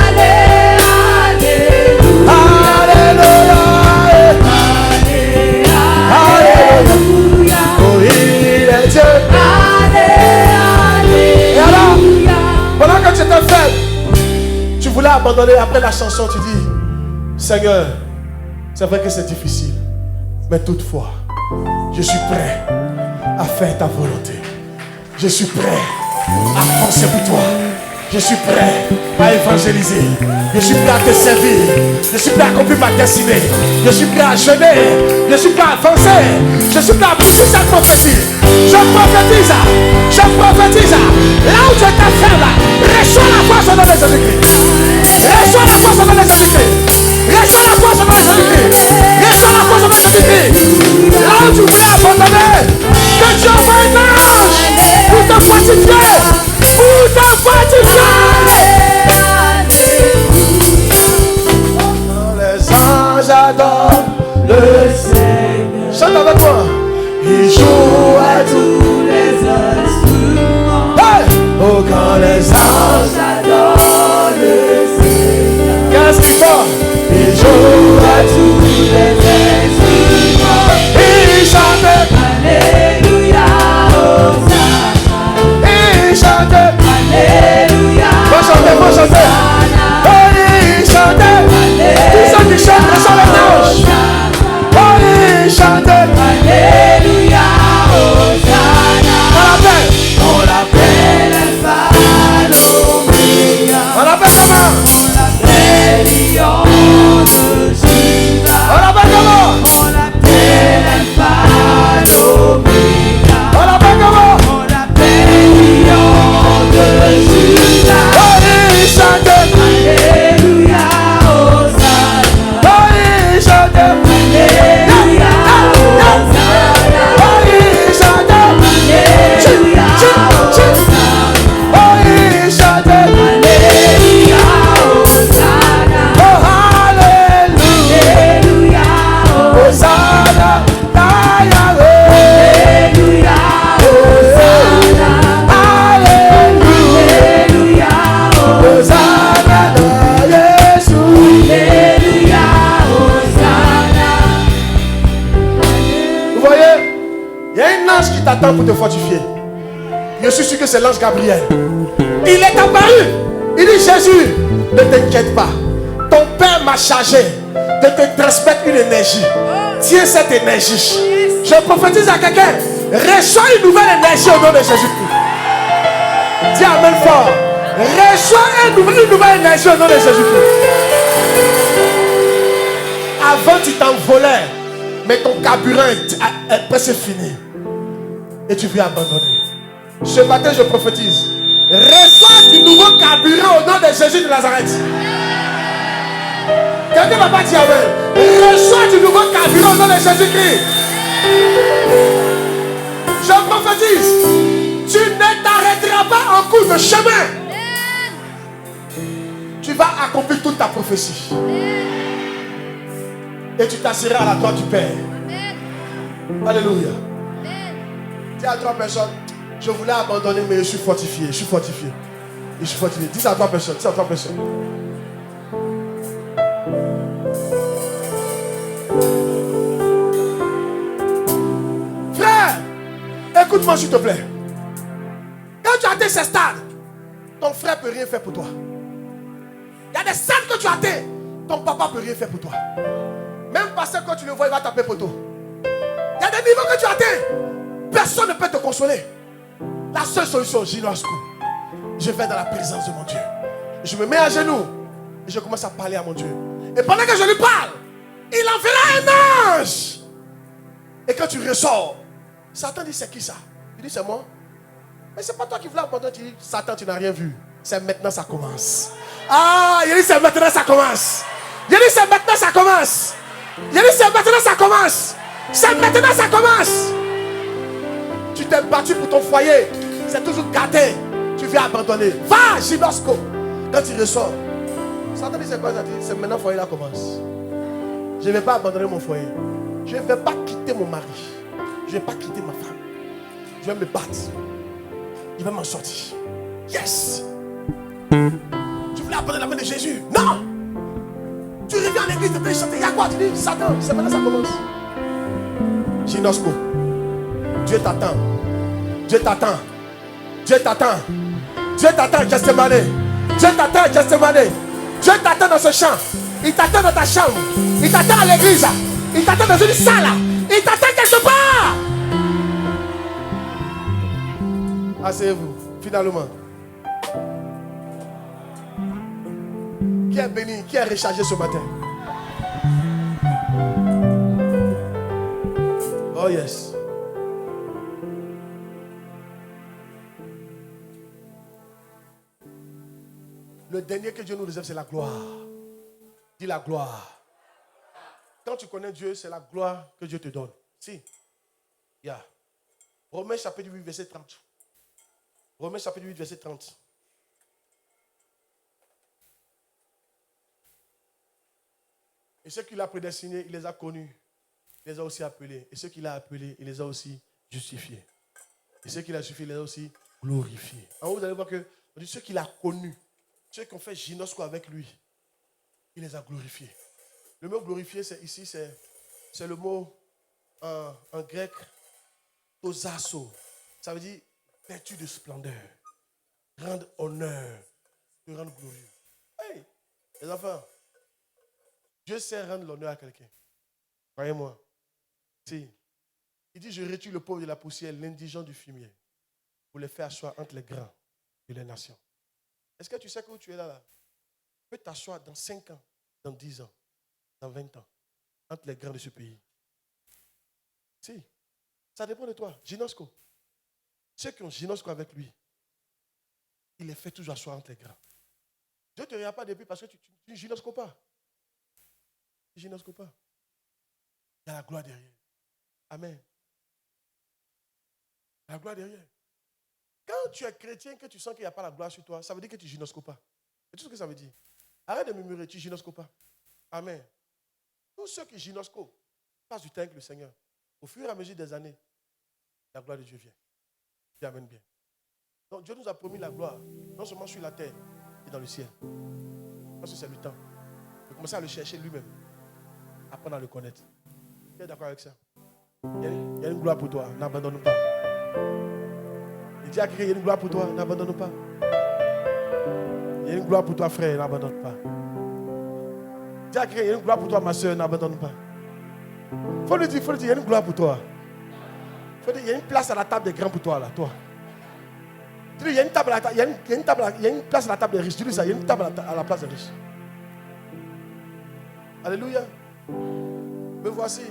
Alléluia. Alléluia. Oh, il est Dieu. Et alors, pendant que tu étais faible, tu voulais abandonner. Après la chanson, tu dis, Seigneur, c'est vrai que c'est difficile, mais toutefois, je suis prêt à faire ta volonté. Je suis prêt à penser pour toi. Je suis prêt à évangéliser. Je suis prêt à te servir. Je suis prêt à accomplir ma destinée. Je suis prêt à jeûner. Je suis prêt à avancer. Je suis prêt à pousser cette prophétie. Je prophétise. Je prophétise. Là où tu étais faible, reçois la force au nom de Jésus-Christ. Reçois la force au nom de Jésus-Christ. Reçois la force au nom de Jésus-Christ. Reçois la force au nom de Jésus-Christ. Là où tu voulais abandonner, que Dieu envoie un ange pour te fortifier. Pour te fortifier. Quand les anges adorent le Seigneur, chante avec moi. Il joue à tous les instruments. Hey! Oh, quand les anges adorent le Seigneur, qu'est-ce qu'il fait? Il joue à tous les instruments. Il chante Alléluia, Hosanna. Il chante Alléluia, Hosanna. Oh, il chante. Tous ceux qui chantent, reçoivent les anges. Oh, il chante Alléluia, Hosanna. On l'appelle Alpha, l'Oméga. On l'appelle comment? On l'appelle Lion de Juda. On l'appelle comment? On l'appelle Alpha, l'Oméga. On l'appelle comment? On l'appelle Lion de t'attend pour te fortifier. Je suis sûr que c'est l'ange Gabriel. Il est apparu. Il dit Jésus, ne t'inquiète pas. Ton Père m'a chargé de te transmettre une énergie. Tiens cette énergie. Je prophétise à quelqu'un. Reçois une nouvelle énergie au nom de Jésus-Christ. Dis amen fort. Reçois une nouvelle énergie au nom de Jésus-Christ. Avant tu t'envolais, mais ton carburant est presque fini. Et tu viens abandonner. Ce matin je prophétise. Reçois du nouveau carburant au nom de Jésus de Nazareth. Quelqu'un va pas dire amen. Reçois du nouveau carburant au nom de Jésus-Christ. Je prophétise. Tu ne t'arrêteras pas en cours de chemin. Tu vas accomplir toute ta prophétie. Et tu t'assiras à la droite du Père. Alléluia. Dis à 3 personnes, je voulais abandonner, mais je suis fortifié. Je suis fortifié. Je suis fortifié. Dis à 3 personnes. Dis à 3 personnes. Frère, écoute-moi s'il te plaît. Quand tu atteins ces stades, ton frère ne peut rien faire pour toi. Il y a des stades que tu atteins, ton papa ne peut rien faire pour toi. Même parce que quand tu le vois, il va taper poteau. Il y a des niveaux que tu atteins. Personne ne peut te consoler. La seule solution, je vais dans la présence de mon Dieu. Je me mets à genoux et je commence à parler à mon Dieu. Et pendant que je lui parle, il enverra un ange. Et quand tu ressors, Satan dit c'est qui ça? Il dit c'est moi. Mais c'est pas toi qui voulais abandonner. Tu dis Satan, tu n'as rien vu. C'est maintenant ça commence. Ah, il dit c'est maintenant ça commence. Il dit c'est maintenant ça commence. Il dit c'est maintenant ça commence. C'est maintenant ça commence. Tu t'es battu pour ton foyer. C'est toujours gâté. Tu viens abandonner. Va, Ginosco. Quand tu ressors, Satan dit c'est quoi ça? C'est maintenant le foyer là commence. Je ne vais pas abandonner mon foyer. Je ne vais pas quitter mon mari. Je ne vais pas quitter ma femme. Je vais me battre. Il va m'en sortir. Yes. Tu voulais abandonner la main de Jésus? Non. Tu reviens à l'église, tu peux chanter. Il y a quoi? Tu dis Satan, c'est maintenant ça commence. Ginosco. Dieu t'attend. Dieu t'attend. Dieu t'attend. Dieu t'attend, Gethsemane. Dieu t'attend, Gethsemane. Dieu t'attend dans ce champ. Il t'attend dans ta chambre. Il t'attend à l'église. Il t'attend dans une salle. Il t'attend quelque part. Asseyez-vous, finalement. Qui est béni, qui est rechargé ce matin? Oh yes. Le dernier que Dieu nous réserve, c'est la gloire. Dis la gloire. Quand tu connais Dieu, c'est la gloire que Dieu te donne. Si. Yeah. Romains chapitre 8, verset 30. Romains chapitre 8, verset 30. Et ceux qu'il a prédestinés, il les a connus. Il les a aussi appelés. Et ceux qu'il a appelés, il les a aussi justifiés. Et ceux qu'il a justifiés, il les a aussi glorifiés. En haut, vous allez voir que ceux qu'il a connus, ceux qui ont fait Ginosco avec lui, il les a glorifiés. Le mot glorifié, c'est le mot en grec, tosasso. Ça veut dire vertu de splendeur, rendre honneur, te rendre glorieux. Hey, les enfants, Dieu sait rendre l'honneur à quelqu'un. Croyez-moi. Si. Il dit, je retire le pauvre de la poussière, l'indigent du fumier, pour les faire asseoir entre les grands et les nations. Est-ce que tu sais que où tu es là? Tu peux t'asseoir dans 5 ans, dans 10 ans, dans 20 ans, entre les grands de ce pays. Si. Ça dépend de toi. Ginosco. Ceux qui ont Ginosco avec lui, il les fait toujours asseoir entre les grands. Dieu ne te regarde pas depuis parce que tu ne Ginosco pas. Tu ne Ginosco pas. Il y a la gloire derrière. Amen. La gloire derrière. Quand tu es chrétien, que tu sens qu'il n'y a pas la gloire sur toi, ça veut dire que tu ne Ginosco pas. C'est tout ce que ça veut dire. Arrête de murmurer, tu ne Ginosco pas. Amen. Tous ceux qui Ginosco passent du temps avec le Seigneur. Au fur et à mesure des années, la gloire de Dieu vient. Dieu amène bien. Donc Dieu nous a promis la gloire, non seulement sur la terre et dans le ciel. Parce que c'est le temps. De commencer à le chercher lui-même. Apprendre à le connaître. Tu es d'accord avec ça? Il y a une gloire pour toi. N'abandonne pas. Il dit à quelqu'un, il y a une gloire pour toi, n'abandonne pas. Il y a une gloire pour toi, frère, n'abandonne pas. Il dit à quelqu'un, il y a une gloire pour toi, ma soeur, n'abandonne pas. Il faut lui dire, il y a une gloire pour toi. Il faut dire, il y a une place à la table des grands pour toi, là, toi. Il y a une table à la table, il y a une place à la table des riches. Dis-lui ça, il y a une table à la place des riches. Alléluia. Me voici.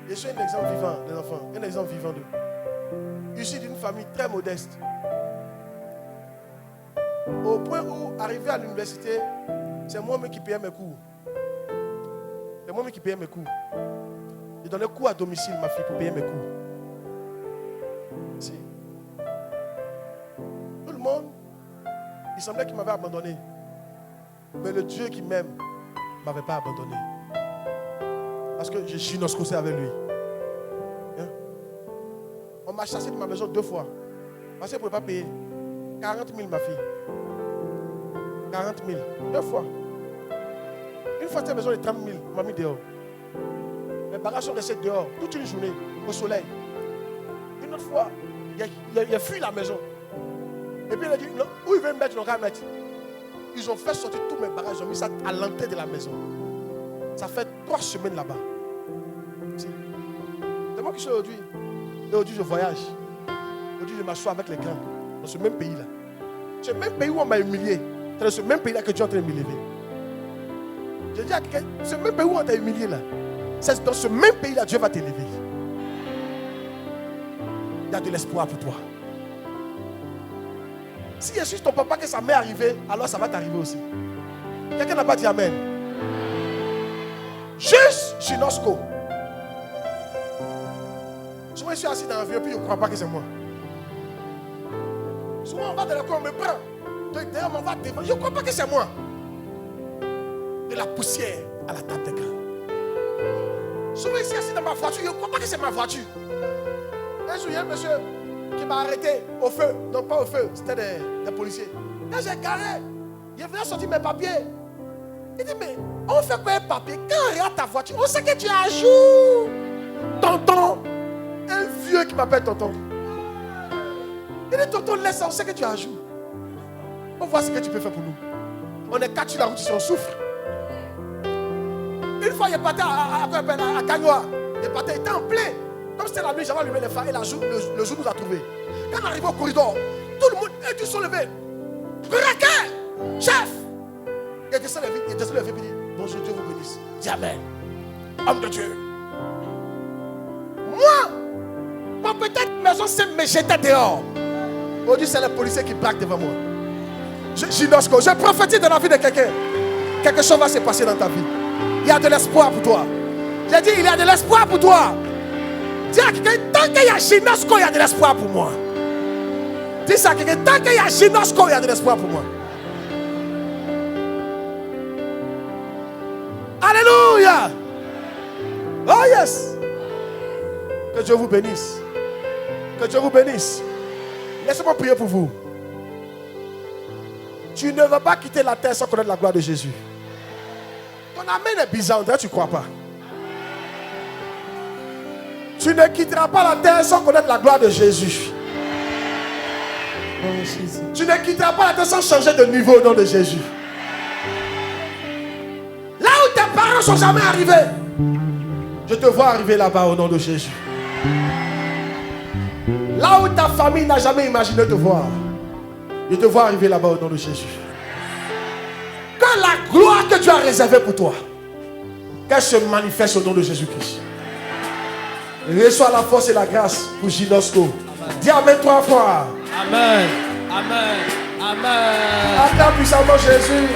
Je suis un exemple vivant des enfants. Un exemple vivant d'eux. Issu d'une famille très modeste. Au point où, arrivé à l'université, c'est moi-même qui payais mes cours. C'est moi-même qui payais mes cours. Je donnais cours à domicile, ma fille, pour payer mes cours. Si. Tout le monde, il semblait qu'il m'avait abandonné. Mais le Dieu qui m'aime ne m'avait pas abandonné. Parce que j'ai gynoscosé avec lui. Hein? On m'a chassé de ma maison 2 fois. Parce que je ne pouvais pas payer. 40 000, ma fille. 40 000. 2 fois. Une fois, cette maison de 30 000, on m'a mis dehors. Mes bagages sont restés dehors toute une journée, au soleil. Une autre fois, il a fui la maison. Et puis il a dit, non, où ils veulent me mettre, ils n'ont qu'à mettre. Ils ont fait sortir tous mes bagages, ils ont mis ça à l'entrée de la maison. Ça fait 3 semaines là-bas. C'est moi qui suis aujourd'hui. Et aujourd'hui, je voyage. Aujourd'hui, je m'assois avec les grands. Dans ce même pays-là. Ce même pays où on m'a humilié. C'est dans ce même pays-là que Dieu est en train de m'élever. Je dis à quelqu'un, ce même pays où on t'a humilié là. C'est dans ce même pays-là Dieu va t'élever. Il y a de l'espoir pour toi. Si je suis ton papa que ça m'est arrivé, alors ça va t'arriver aussi. Quelqu'un n'a pas dit amen. Juste Gynosco. Souvent je suis assis dans un vieux puis je ne crois pas que c'est moi. Souvent on va dans la cour, on me prend. D'ailleurs on va devant. Je ne crois pas que c'est moi. De la poussière à la table des grands. Souvent ici assis dans ma voiture, je ne crois pas que c'est ma voiture. Un jour, il y a un monsieur qui m'a arrêté au feu. Non, pas au feu, c'était des policiers. Là, j'ai garé. Il est venu sortir mes papiers. Il dit, mais on fait quoi un papier? Quand on regarde ta voiture, on sait que tu es à jour. Tonton. Un vieux qui m'appelle tonton. Il dit, tonton, laisse ça, on sait que tu es à jour. On voit ce que tu peux faire pour nous. On est 4 sur la route, on souffre. Une fois, il est parti à Cagnoa. Il était en plein. Comme c'était la nuit, j'avais allumé les phares et le jour nous a trouvés. Quand on arrive au corridor, tout le monde est tous sont levés. Braquet, chef. Il descend le vieux et dit, bonjour, Dieu vous bénisse. Dis amen. Homme de Dieu. Moi, mon petite maison s'est me jeter dehors. Aujourd'hui, c'est les policiers qui braquent devant moi. Je prophétise dans la vie de quelqu'un. Quelque chose va se passer dans ta vie. Il y a de l'espoir pour toi. J'ai dit, il y a de l'espoir pour toi. Dis à quelqu'un, tant qu'il y a Gynosco, il y a de l'espoir pour moi. Dis ça à quelqu'un, tant qu'il y a Gynosco, il y a de l'espoir pour moi. Alléluia. Oh yes. Que Dieu vous bénisse. Que Dieu vous bénisse. Laissez-moi prier pour vous. Tu ne vas pas quitter la terre sans connaître la gloire de Jésus. Ton amen est bizarre, tu ne crois pas. Tu ne quitteras pas la terre sans connaître la gloire de Jésus. Tu ne quitteras pas la terre sans changer de niveau au nom de Jésus. Là où tes parents ne sont jamais arrivés, je te vois arriver là-bas au nom de Jésus. Là où ta famille n'a jamais imaginé te voir, je te vois arriver là-bas au nom de Jésus. Que la gloire que tu as réservée pour toi, qu'elle se manifeste au nom de Jésus-Christ. Reçois la force et la grâce pour Gynosco. Dis amen 3 fois. Amen. Amen. Amen. Acclame puissamment Jésus.